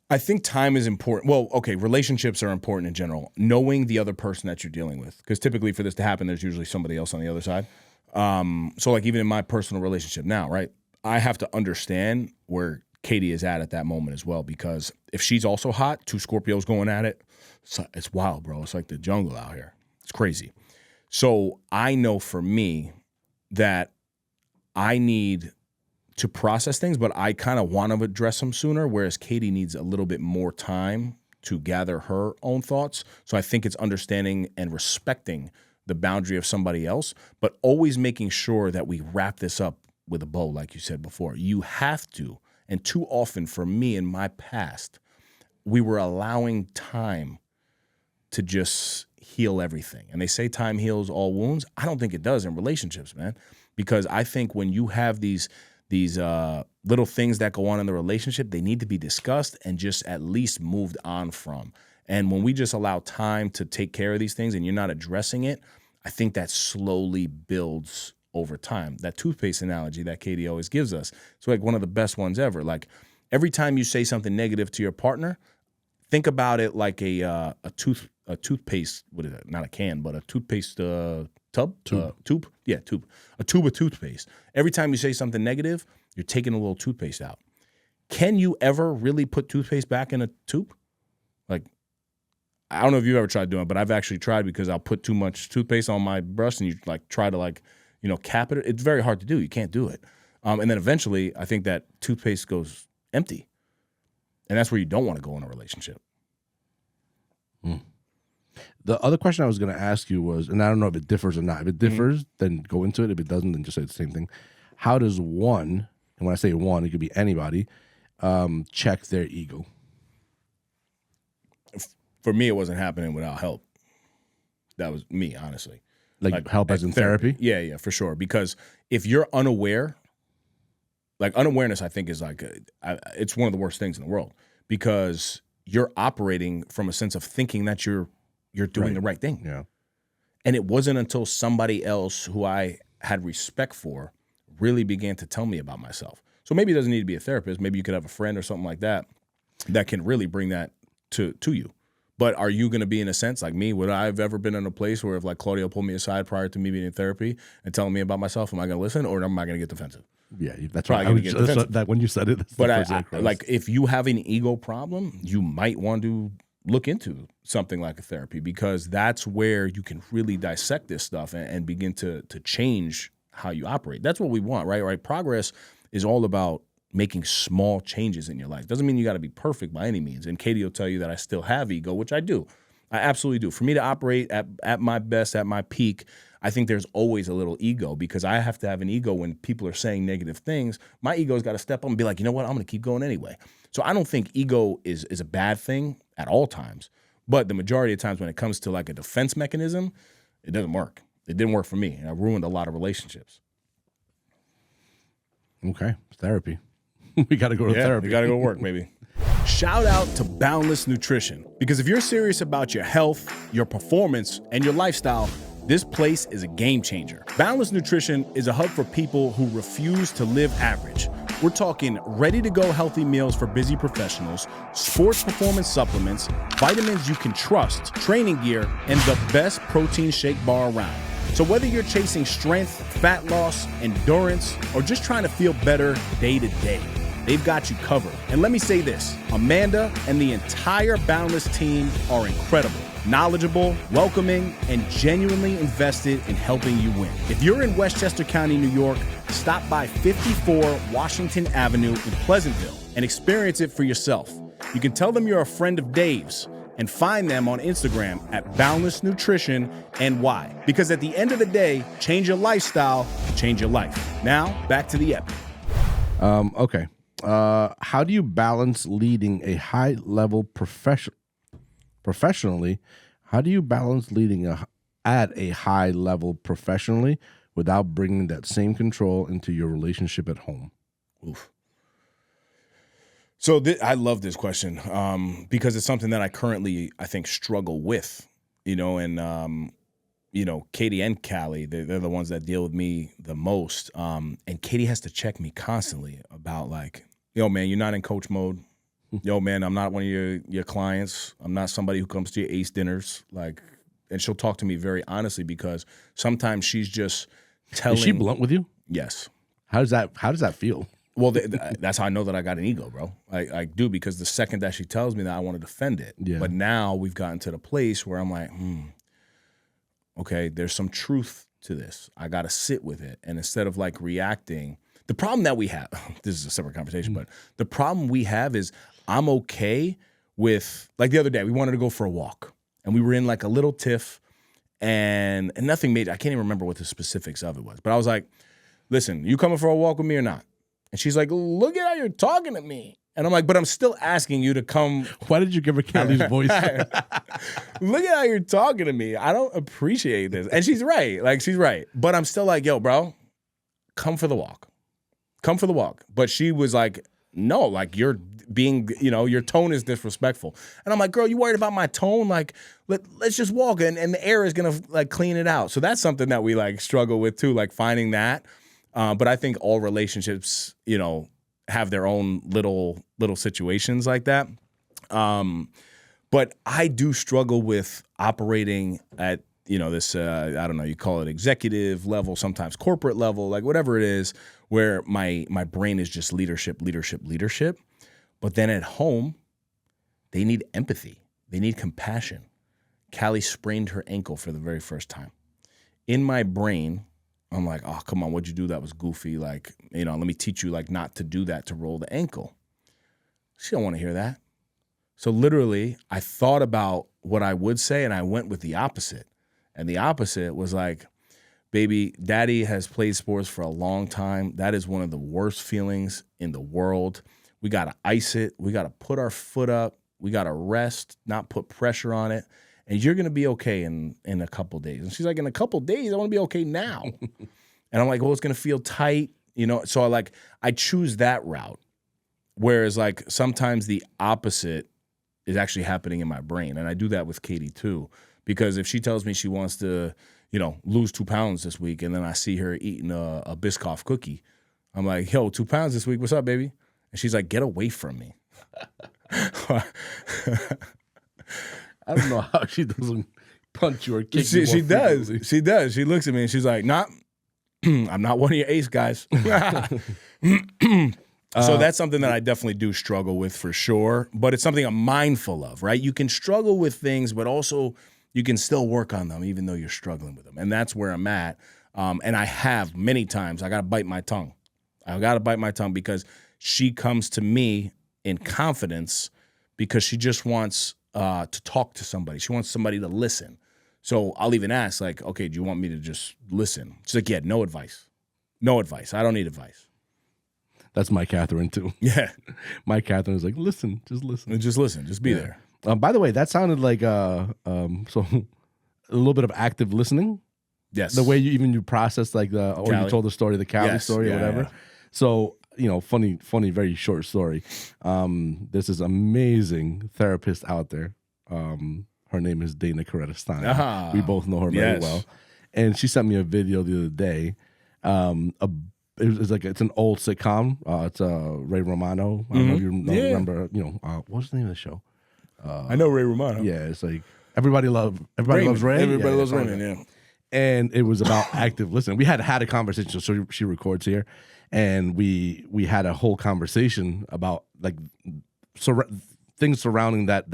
I think time is important. Well, okay, relationships are important in general. Knowing the other person that you're dealing with, because typically for this to happen, there's usually somebody else on the other side. So like even in my personal relationship now, right, I have to understand where Katie is at that moment as well, because if she's also hot, two Scorpios going at it, it's wild, bro. It's like the jungle out here. It's crazy. So I know for me that I need to process things, but I kind of want to address them sooner, whereas Katie needs a little bit more time to gather her own thoughts. So I think it's understanding and respecting the boundary of somebody else, but always making sure that we wrap this up with a bow, like you said before. You have to. And too often for me in my past, we were allowing time to just heal everything. And they say time heals all wounds. I don't think it does in relationships, man, because I think when you have these little things that go on in the relationship, they need to be discussed and just at least moved on from. And when we just allow time to take care of these things and you're not addressing it, I think that slowly builds over time. That toothpaste analogy that Katie always gives us, it's like one of the best ones ever. Like every time you say something negative to your partner, think about it like a toothpaste. What is it? Not a can, but a toothpaste tube. Yeah, tube. A tube of toothpaste. Every time you say something negative, you're taking a little toothpaste out. Can you ever really put toothpaste back in a tube? Like, I don't know if you've ever tried doing it, but I've actually tried, because I'll put too much toothpaste on my brush and you like try to like, cap it. It's very hard to do. You can't do it. And then eventually I think that toothpaste goes empty. And that's where you don't want to go in a relationship. The other question I was going to ask you was, and I don't know if it differs or not. If it differs, then go into it. If it doesn't, then just say the same thing. How does one, and when I say one, it could be anybody, check their ego? For me, it wasn't happening without help. That was me, honestly. Like help as in therapy? Yeah, for sure. Because if you're unaware, like unawareness, I think is like, it's one of the worst things in the world, because you're operating from a sense of thinking that you're doing the right thing. Yeah. And it wasn't until somebody else who I had respect for really began to tell me about myself. So maybe it doesn't need to be a therapist. Maybe you could have a friend or something like that that can really bring that to you. But are you going to be, in a sense, like me? Would I have ever been in a place where if like Claudio pulled me aside prior to me being in therapy and telling me about myself, am I going to listen or am I going to get defensive? Yeah, that's right. That when you said it, but like if you have an ego problem, you might want to look into something like a therapy, because that's where you can really dissect this stuff and begin to change how you operate. That's what we want, right? Right. Progress is all about making small changes in your life. Doesn't mean you got to be perfect by any means. And Katie will tell you that I still have ego, which I do. I absolutely do. For me to operate at my best, at my peak, I think there's always a little ego, because I have to have an ego when people are saying negative things. My ego's got to step up and be like, you know what? I'm going to keep going anyway. So I don't think ego is a bad thing at all times. But the majority of times when it comes to like a defense mechanism, it doesn't work. It didn't work for me. And I ruined a lot of relationships. Okay. Therapy. We got to go to therapy. We got to go to work, maybe. Shout out to Boundless Nutrition, because if you're serious about your health, your performance, and your lifestyle, this place is a game changer. Boundless Nutrition is a hub for people who refuse to live average. We're talking ready-to-go healthy meals for busy professionals, sports performance supplements, vitamins you can trust, training gear, and the best protein shake bar around. So whether you're chasing strength, fat loss, endurance, or just trying to feel better day to day, they've got you covered. And let me say this, Amanda and the entire Boundless team are incredible, knowledgeable, welcoming, and genuinely invested in helping you win. If you're in Westchester County, New York, stop by 54 Washington Avenue in Pleasantville and experience it for yourself. You can tell them you're a friend of Dave's and find them on Instagram at Boundless Nutrition NY. Because at the end of the day, change your lifestyle, change your life. Now, back to the epic. Okay. How do you balance leading a high-level professionally? How do you balance leading at a high level professionally without bringing that same control into your relationship at home? Oof. So I love this question because it's something that I currently, I think, struggle with, and Katie and Callie, they're the ones that deal with me the most. And Katie has to check me constantly about like, yo, man, you're not in coach mode. Yo, man, I'm not one of your clients. I'm not somebody who comes to your ace dinners. And she'll talk to me very honestly, because sometimes she's just telling. Is she blunt with you? Yes. How does that feel? Well, that's how I know that I got an ego, bro. I do, because the second that she tells me that, I want to defend it. Yeah. But now we've gotten to the place where I'm like, okay, there's some truth to this. I got to sit with it. And instead of like reacting, the problem that we have, this is a separate conversation, but the problem we have is I'm okay with, like the other day, we wanted to go for a walk and we were in like a little tiff and nothing major. I can't even remember what the specifics of it was, but I was like, listen, you coming for a walk with me or not? And she's like, look at how you're talking to me. And I'm like, but I'm still asking you to come. Why did you give her Callie's voice? Look at how you're talking to me. I don't appreciate this. And she's right. Like, she's right. But I'm still like, yo, bro, come for the walk. Come for the walk. But she was like, no, like you're being, your tone is disrespectful. And I'm like, girl, you worried about my tone? Like, let's just walk and the air is going to like clean it out. So that's something that we like struggle with too, like finding that. But I think all relationships, have their own little situations like that. But I do struggle with operating at, this, I don't know, you call it executive level, sometimes corporate level, like whatever it is, where my brain is just leadership. But then at home, they need empathy. They need compassion. Callie sprained her ankle for the very first time. In my brain, I'm like, oh, come on, what'd you do? That was goofy. Like, let me teach you like not to do that, to roll the ankle. She don't want to hear that. So literally, I thought about what I would say and I went with the opposite. And the opposite was like, baby, daddy has played sports for a long time. That is one of the worst feelings in the world. We got to ice it. We got to put our foot up. We got to rest, not put pressure on it. And you're going to be okay in a couple days. And she's like, in a couple days, I want to be okay now. And I'm like, well, it's going to feel tight, So I choose that route. Whereas like sometimes the opposite is actually happening in my brain. And I do that with Katie too. Because if she tells me she wants to, lose 2 pounds this week, and then I see her eating a Biscoff cookie, I'm like, yo, 2 pounds this week, what's up, baby? And she's like, get away from me. I don't know how she doesn't punch you or kick you. She does. She does. She looks at me and she's like, "Nah, I'm not one of your ace guys." So that's something that I definitely do struggle with for sure, but it's something I'm mindful of, right? You can struggle with things, but also you can still work on them even though you're struggling with them. And that's where I'm at. And I have many times, I got to bite my tongue. Because she comes to me in confidence because she just wants to talk to somebody. She wants somebody to listen. So I'll even ask, like, okay, do you want me to just listen? She's like, yeah, no advice. No advice. I don't need advice. That's my Catherine, too. Yeah. My Catherine is like, listen, just listen. Just listen. Just be there. By the way, that sounded like so a little bit of active listening. Yes. The way you process like or you told the story, the Cali story or whatever. Yeah. So, funny, very short story. There's this amazing therapist out there. Her name is Dana Coretta Stein. We both know her very well. And she sent me a video the other day. It's an old sitcom. It's Ray Romano. I don't know if you remember. What's the name of the show? I know Ray Romano. Yeah, it's like Everybody Loves Ray. Everybody Loves Raymond. Yeah. And it was about active listening. We had a conversation. So she records here, and we had a whole conversation about like things surrounding that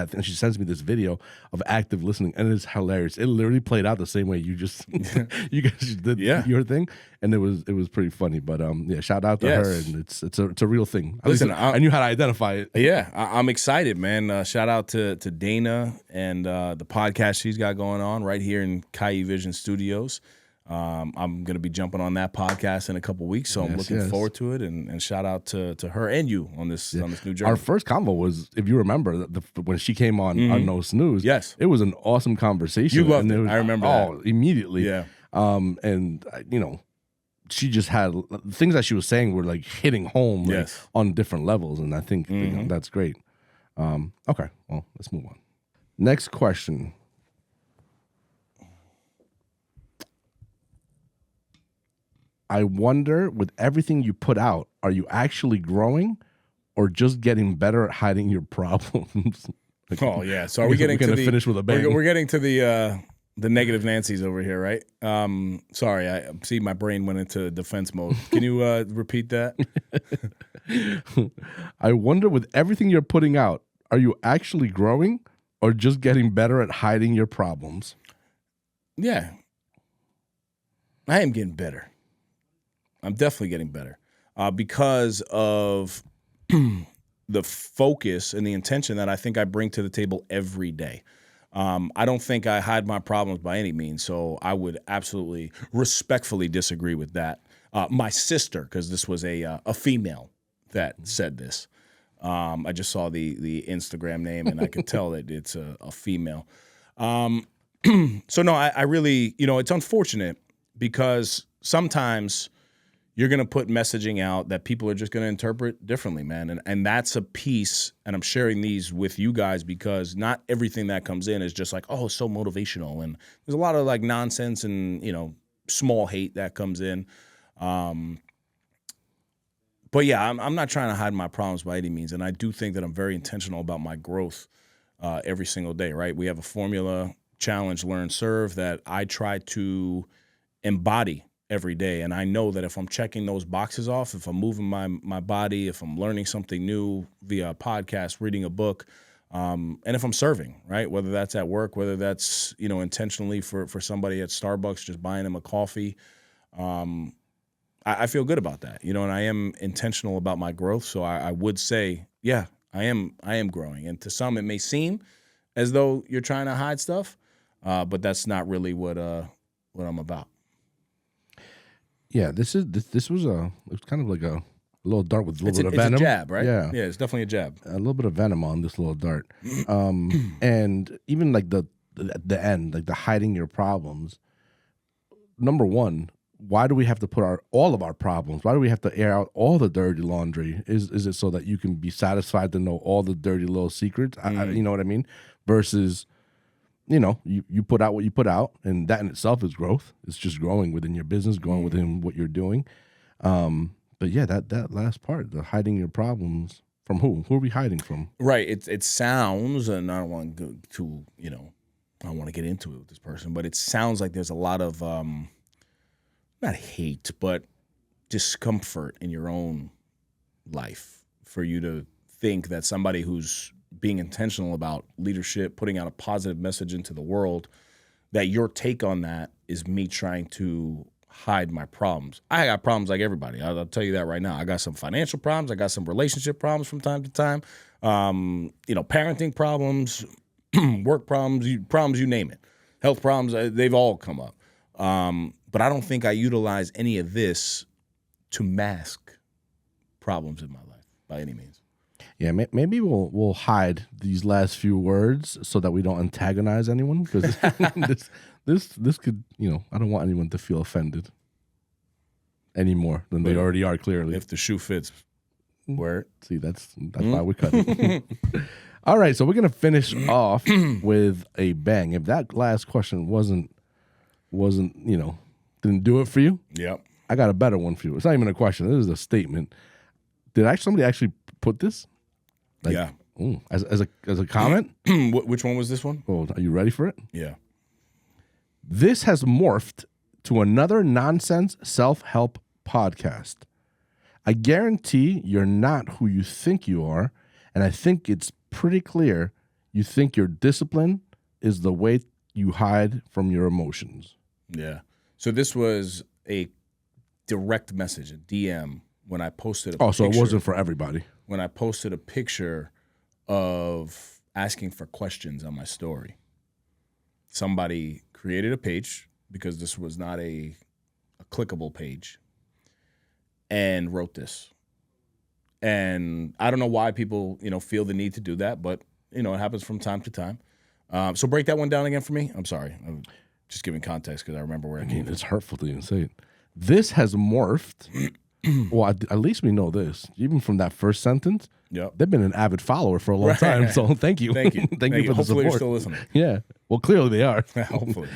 thing. She sends me this video of active listening, and it's hilarious. It literally played out the same way you guys did your thing, and it was pretty funny. But shout out to her, and it's a real thing. Listen, I knew how to identify it. Yeah, I'm excited, man. Shout out to Dana and the podcast she's got going on right here in Caillou Vision Studios. I'm going to be jumping on that podcast in a couple weeks, so I'm looking forward to it. And shout out to her and you on this new journey. Our first convo was, if you remember, when she came on No Snooze. Yes, it was an awesome conversation. You loved it. I remember that. Immediately. Yeah. And she just had things that she was saying were like hitting home on different levels, and I think that's great. Okay, well, let's move on. Next question. I wonder, with everything you put out, are you actually growing or just getting better at hiding your problems? So are we getting to finish with a bang? We're getting to the negative Nancy's over here, right? Sorry, I see my brain went into defense mode. Can you repeat that? I wonder, with everything you're putting out, are you actually growing or just getting better at hiding your problems? Yeah. I am getting better. I'm definitely getting better because of the focus and the intention that I think I bring to the table every day. I don't think I hide my problems by any means, so I would absolutely respectfully disagree with that. My sister, because this was a female that said this. I just saw the Instagram name, and I could tell that it's a female. So no, I really, it's unfortunate because sometimes you're going to put messaging out that people are just going to interpret differently, man. And that's a piece, and I'm sharing these with you guys because not everything that comes in is just like, oh, so motivational. And there's a lot of like nonsense and, small hate that comes in. But yeah, I'm not trying to hide my problems by any means. And I do think that I'm very intentional about my growth every single day, right? We have a formula, challenge, learn, serve that I try to embody every day. And I know that if I'm checking those boxes off, if I'm moving my body, if I'm learning something new via a podcast, reading a book, and if I'm serving, right, whether that's at work, whether that's, intentionally for somebody at Starbucks, just buying them a coffee, I feel good about that, and I am intentional about my growth. So I would say, yeah, I am growing. And to some, it may seem as though you're trying to hide stuff, but that's not really what I'm about. Yeah, this was kind of like a little dart with a little bit of venom. It's a jab, right? Yeah, it's definitely a jab. A little bit of venom on this little dart, and even like the end, like the hiding your problems. Number one, why do we have to put all of our problems? Why do we have to air out all the dirty laundry? Is it so that you can be satisfied to know all the dirty little secrets? You know what I mean? Versus, you put out what you put out, and that in itself is growth. It's just growing within your business, growing within what you're doing. But yeah, that last part, the hiding your problems, From who? Who are we hiding from? Right. It sounds, and I don't want to go too, I don't want to get into it with this person, but it sounds like there's a lot of, not hate, but discomfort in your own life for you to think that somebody who's being intentional about leadership, putting out a positive message into the world, that your take on that is me trying to hide my problems. I got problems like everybody. I'll tell you that right now. I got some financial problems. I got some relationship problems from time to time. Parenting problems, work problems, you name it. Health problems, they've all come up. But I don't think I utilize any of this to mask problems in my life by any means. Yeah, maybe we'll hide these last few words so that we don't antagonize anyone, because this could, I don't want anyone to feel offended any more than they already are, clearly. If the shoe fits, word. See, that's why we cut it. All right, so we're gonna finish off with a bang. If that last question wasn't didn't do it for you, yep, I got a better one for you. It's not even a question. This is a statement. Did somebody actually put this? Yeah. As a comment? Which one was this one? Oh, are you ready for it? Yeah. This has morphed to another nonsense self-help podcast. I guarantee you're not who you think you are, and I think it's pretty clear you think your discipline is the way you hide from your emotions. Yeah. So this was a direct message, a DM, when I posted a picture. Oh, so it wasn't for everybody. When I posted a picture of asking for questions on my story. Somebody created a page, because this was not a clickable page, and wrote this. And I don't know why people, feel the need to do that, but, it happens from time to time. So break that one down again for me. I'm sorry. I'm just giving context because I remember where it came from. It's hurtful to even say it. This has morphed. Well, at least we know this. Even from that first sentence, yep, they've been an avid follower for a long time. So thank you. Thank you. Thank you for the support. Hopefully you're still listening. Yeah. Well, clearly they are. Hopefully.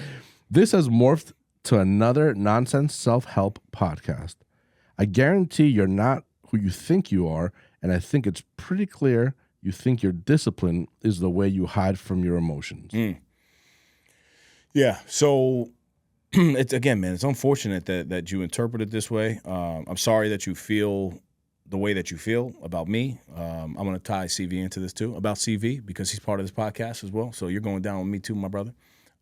This has morphed to another nonsense self-help podcast. I guarantee you're not who you think you are, and I think it's pretty clear you think your discipline is the way you hide from your emotions. Yeah. So it's unfortunate that you interpret it this way. I'm sorry that you feel the way that you feel about me. I'm going to tie CV into this too, about CV, because he's part of this podcast as well. So you're going down with me too, my brother.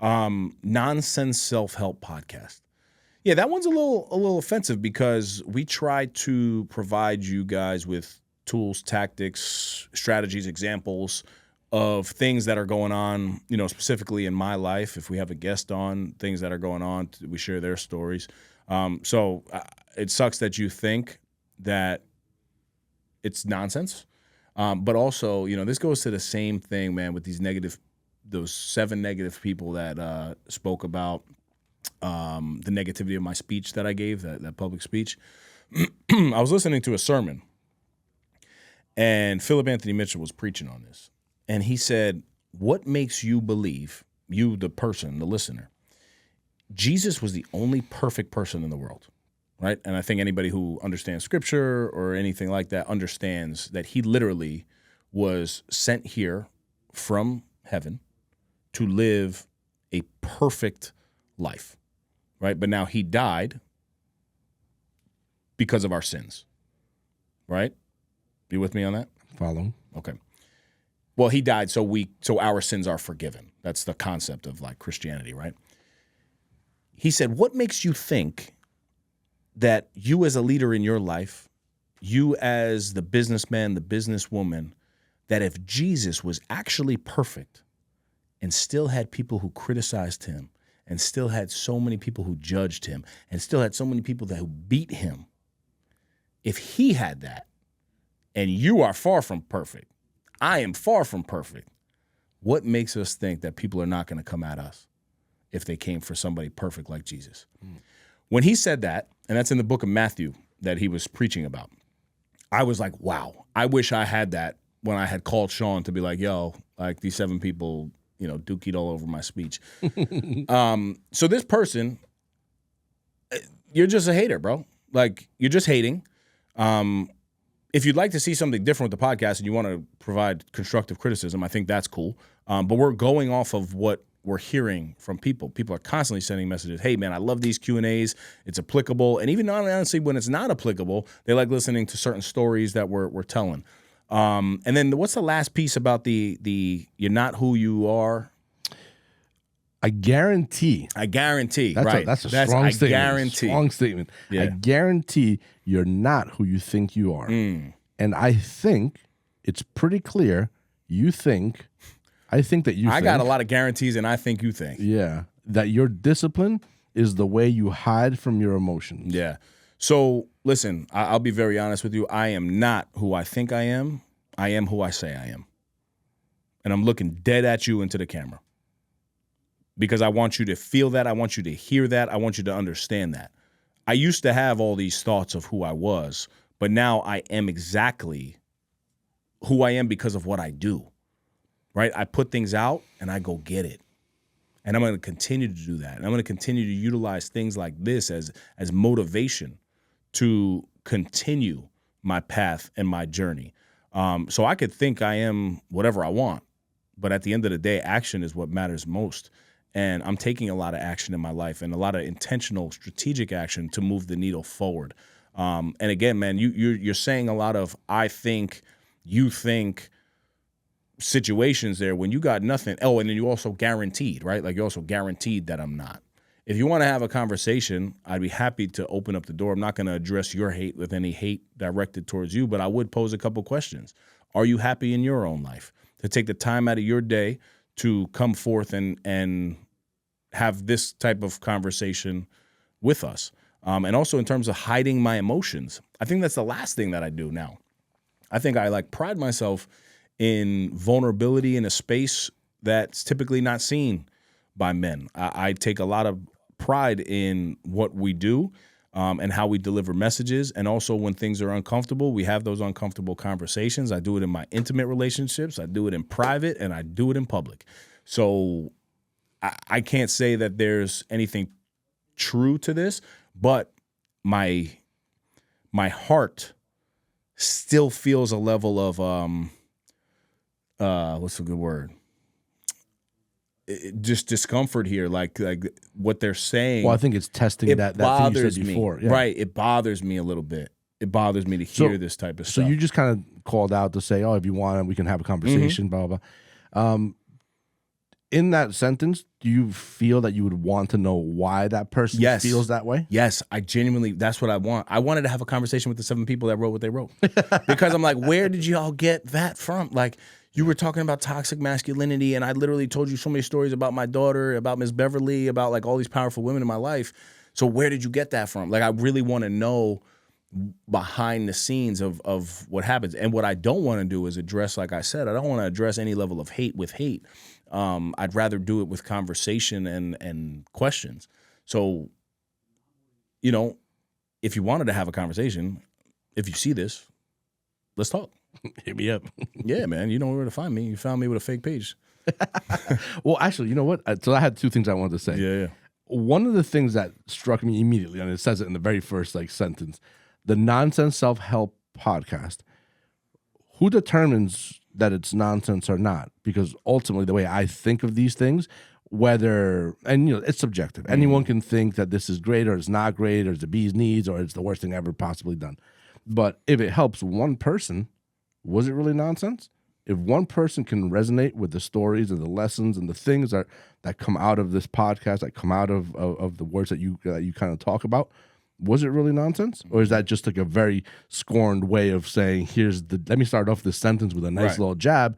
Nonsense self-help podcast. Yeah, that one's a little offensive, because we try to provide you guys with tools, tactics, strategies, examples of things that are going on, specifically in my life. If we have a guest on, things that are going on, we share their stories. So it sucks that you think that it's nonsense. But also, this goes to the same thing, man, with those 7 negative people that spoke about the negativity of my speech that I gave, that public speech. I was listening to a sermon, and Philip Anthony Mitchell was preaching on this. And he said, what makes you believe, you, the person, the listener, Jesus was the only perfect person in the world, right? And I think anybody who understands scripture or anything like that understands that he literally was sent here from heaven to live a perfect life, right? But now he died because of our sins, right? You with me on that? Follow. Okay. Well, he died so our sins are forgiven. That's the concept of like Christianity, right? He said, what makes you think that you as a leader in your life, you as the businessman, the businesswoman, that if Jesus was actually perfect and still had people who criticized him, and still had so many people who judged him, and still had so many people who beat him, if he had that, and you are far from perfect, I am far from perfect, what makes us think that people are not going to come at us if they came for somebody perfect like Jesus? When he said that, and that's in the book of Matthew that he was preaching about, I was like, wow, I wish I had that when I had called Sean to be like, yo, like these 7 people, dookied all over my speech. So this person, you're just a hater, bro. Like, you're just hating. if you'd like to see something different with the podcast and you want to provide constructive criticism, I think that's cool. But we're going off of what we're hearing from people. People are constantly sending messages. Hey, man, I love these Q&As. It's applicable. And even honestly, when it's not applicable, they like listening to certain stories that we're telling. And then what's the last piece about the you're not who you are? I guarantee. That's a strong statement. Guarantee. Strong statement. Yeah. I guarantee you're not who you think you are. And I think it's pretty clear I think that I got a lot of guarantees, and I think you think. Yeah. That your discipline is the way you hide from your emotions. Yeah. So, listen, I'll be very honest with you. I am not who I think I am. I am who I say I am. And I'm looking dead at you into the camera. Because I want you to feel that. I want you to hear that. I want you to understand that. I used to have all these thoughts of who I was, but now I am exactly who I am because of what I do, right? I put things out and I go get it. And I'm going to continue to do that. And I'm going to continue to utilize things like this as motivation to continue my path and my journey. So I could think I am whatever I want, but at the end of the day, action is what matters most. And I'm taking a lot of action in my life and a lot of intentional, strategic action to move the needle forward. And again, man, you're saying a lot of I think, you think situations there when you got nothing. Oh, and then you also guaranteed, right? Like you're also guaranteed that I'm not. If you want to have a conversation, I'd be happy to open up the door. I'm not going to address your hate with any hate directed towards you, but I would pose a couple questions. Are you happy in your own life? To take the time out of your day to come forth and have this type of conversation with us. And also in terms of hiding my emotions, I think that's the last thing that I do now. I think I pride myself in vulnerability in a space that's typically not seen by men. I take a lot of pride in what we do and how we deliver messages. And also when things are uncomfortable, we have those uncomfortable conversations. I do it in my intimate relationships. I do it in private, and I do it in public. So I can't say that there's anything true to this, but my heart still feels a level of what's a good word? Just discomfort here, like what they're saying. Well, I think it's testing that thing you said before. Yeah. Right. It bothers me a little bit. It bothers me to hear this type of stuff. So you just kind of called out to say, oh, if you want, we can have a conversation, blah, blah, blah. In that sentence, do you feel that you would want to know why that person feels that way? Yes, I genuinely, that's what I want. I wanted to have a conversation with the 7 people that wrote what they wrote. Because I'm like, where did y'all get that from? Like, you were talking about toxic masculinity, and I literally told you so many stories about my daughter, about Miss Beverly, about like all these powerful women in my life. So where did you get that from? Like, I really want to know behind the scenes of what happens. And what I don't want to do is address, like I said, I don't want to address any level of hate with hate. I'd rather do it with conversation and questions. So, you know, if you wanted to have a conversation, if you see this, let's talk. Hit me up. Yeah, man. You know where to find me. You found me with a fake page. Well, actually, you know what? So I had 2 things I wanted to say. Yeah. One of the things that struck me immediately, and it says it in the very first sentence, the Nonsense Self-Help Podcast. Who determines that it's nonsense or not? Because ultimately, the way I think of these things, it's subjective. Anyone can think that this is great or it's not great or it's the bee's knees or it's the worst thing ever possibly done. But if it helps one person, was it really nonsense? If one person can resonate with the stories and the lessons and the things that come out of this podcast, that come out of the words that you kind of talk about, was it really nonsense? Or is that just like a very scorned way of saying, let me start off this sentence with a nice little jab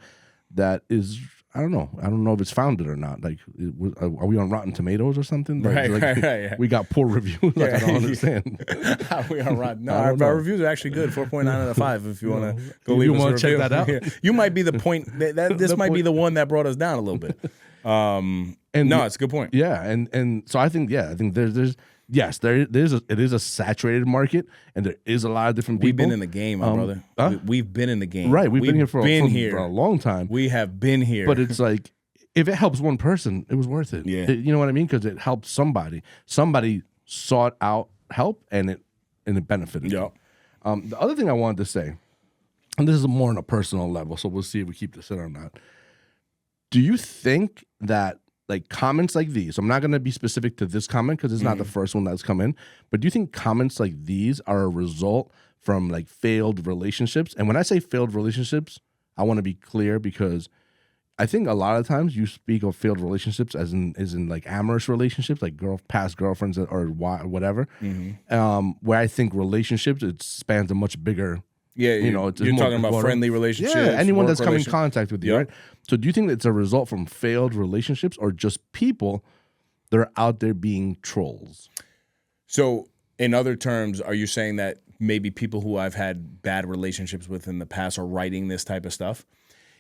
that is, I don't know if it's founded or not. Like, are we on Rotten Tomatoes or something? Right. We got poor reviews. Like, I don't understand. We are Rotten. No, our reviews are actually good. 4.9 out of 5. If you want to go leave us a review. You want to check that out? You might be the point. This might be the one that brought us down a little bit. It's a good point. Yeah, and so I think there's. Yes, it is a saturated market, and there is a lot of different people. We've been in the game, my brother. We've been in the game. Right, we've been here for a long time. We have been here. But it's like, if it helps one person, it was worth it. Yeah. You know what I mean? Because it helped somebody. Somebody sought out help, and it benefited them. The other thing I wanted to say and this is more on a personal level, so we'll see if we keep this in or not. Do you think that like comments like these, I'm not going to be specific to this comment because it's not the first one that's come in, but do you think comments like these are a result from like failed relationships? And when I say failed relationships, I want to be clear because I think a lot of times you speak of failed relationships as in like amorous relationships, like past girlfriends or whatever. Where I think relationships, it spans a much bigger. Yeah, you're talking about friendly relationships. Yeah, anyone that's come in contact with you, right? So do you think that it's a result from failed relationships or just people that are out there being trolls? So in other terms, are you saying that maybe people who I've had bad relationships with in the past are writing this type of stuff?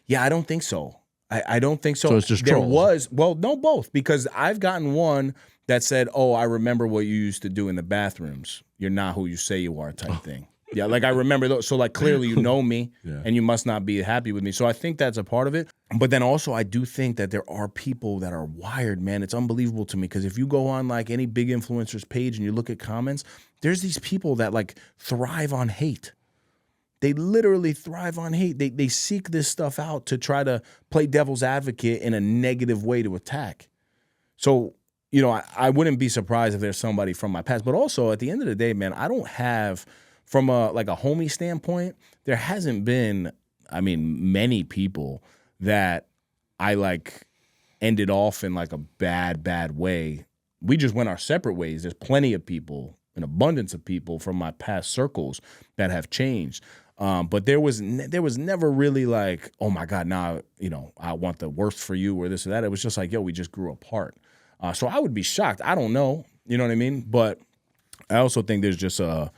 Yeah, I don't think so. I don't think so. So it's just trolls. No, both, because I've gotten one that said, "Oh, I remember what you used to do in the bathrooms. You're not who you say you are," type thing. Yeah, like I remember those. So like clearly you know me and you must not be happy with me. So I think that's a part of it. But then also I do think that there are people that are wired, man. It's unbelievable to me because if you go on like any big influencer's page and you look at comments, there's these people that like thrive on hate. They literally thrive on hate. They seek this stuff out to try to play devil's advocate in a negative way to attack. So, you know, I wouldn't be surprised if there's somebody from my past. But also at the end of the day, man, I don't have... From a homie standpoint, there hasn't been, I mean, many people that I like ended off in like a bad way. We just went our separate ways. There's plenty of people, an abundance of people from my past circles that have changed. But there was never really like, oh my God, now, you know, I want the worst for you or this or that. It was just like, yo, we just grew apart. So I would be shocked. I don't know. You know what I mean? But I also think there's just a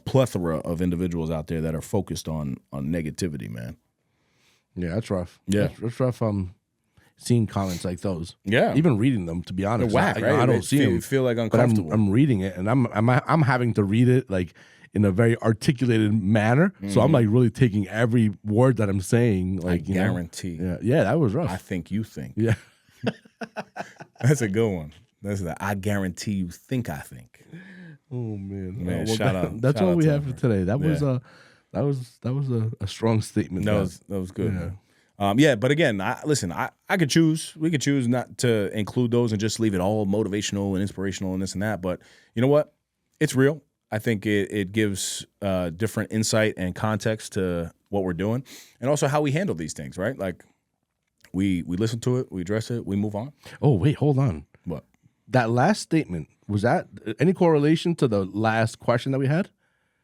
plethora of individuals out there that are focused on negativity, man. Yeah, that's rough. Yeah, that's rough. Seeing comments like those. Yeah, even reading them. To be honest, they're whack, right? I don't see them. Feel like uncomfortable. But I'm reading it, and I'm having to read it like in a very articulated manner. So I'm like really taking every word that I'm saying. Like I guarantee. Yeah, that was rough. I think you think. Yeah, that's a good one. I guarantee you think I think. Oh man! Well, shout out. That's shout all out we to have for today. That was a strong statement. That was good. Yeah. But again, I could choose. We could choose not to include those and just leave it all motivational and inspirational and this and that. But you know what? It's real. I think it gives different insight and context to what we're doing, and also how we handle these things. Right? Like we listen to it, we address it, we move on. Oh wait, hold on. What? That last statement, was that any correlation to the last question that we had?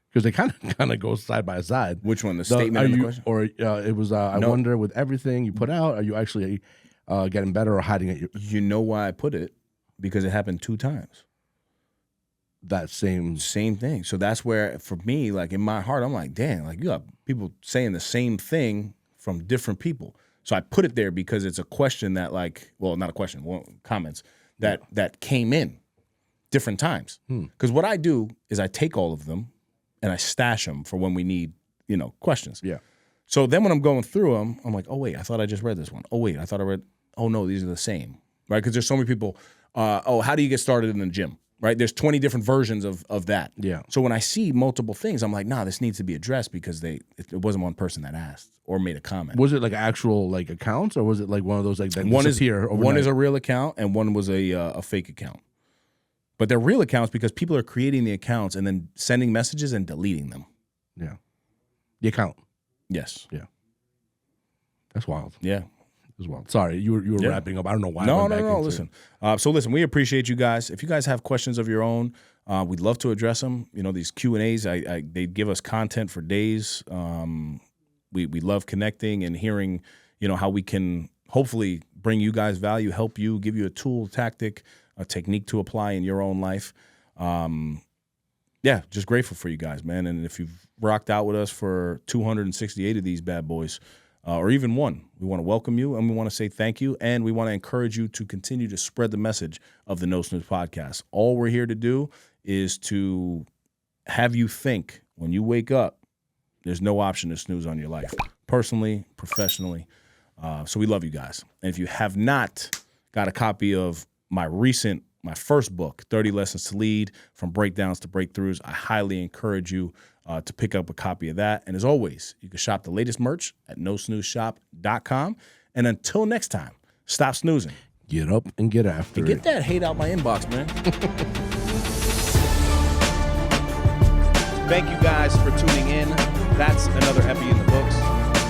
Because they kind of go side by side. Which one? The statement and the question? Or it was, I wonder with everything you put out, are you actually getting better or hiding it? You know why I put it? Because it happened 2 times. That same thing. So that's where, for me, like in my heart, I'm like, damn, like you got people saying the same thing from different people. So I put it there because it's a question that like, well, not a question, comments that came in different times. Because what I do is I take all of them and I stash them for when we need, questions. Yeah. So then when I'm going through them, I'm like, oh, wait, I thought I just read this one. Oh, wait, I thought I read, oh, no, these are the same, right? Because there's so many people, how do you get started in the gym, right? There's 20 different versions of that. Yeah. So when I see multiple things, I'm like, nah, this needs to be addressed because it wasn't one person that asked or made a comment. Was it like actual like accounts or was it like one of those like that disappear overnight? One is a real account and one was a fake account. But they're real accounts because people are creating the accounts and then sending messages and deleting them. Yeah. The account. Yes. Yeah. That's wild. Yeah. As well. Sorry, you were wrapping up. I don't know why. No. Listen. Listen, we appreciate you guys. If you guys have questions of your own, we'd love to address them. These Q&As, they give us content for days. We love connecting and hearing, how we can hopefully bring you guys value, help you, give you a tool, tactic, a technique to apply in your own life. Just grateful for you guys, man. And if you've rocked out with us for 268 of these bad boys, or even one, we want to welcome you and we want to say thank you. And we want to encourage you to continue to spread the message of the No Snooze podcast. All we're here to do is to have you think when you wake up, there's no option to snooze on your life, personally, professionally. So we love you guys. And if you have not got a copy of my recent my first book, 30 Lessons to Lead, From Breakdowns to Breakthroughs. I highly encourage you to pick up a copy of that. And as always, you can shop the latest merch at nosnoozeshop.com. And until next time, stop snoozing. Get up and get after it. Get that hate out my inbox, man. Thank you guys for tuning in. That's another Epi in the books.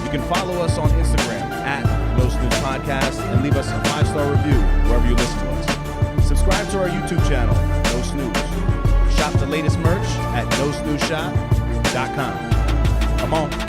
You can follow us on Instagram at No Snooze Podcast and leave us a 5-star review wherever you listen to us. Subscribe to our YouTube channel, No Snooze. Shop the latest merch at nosnoozeshop.com. Come on.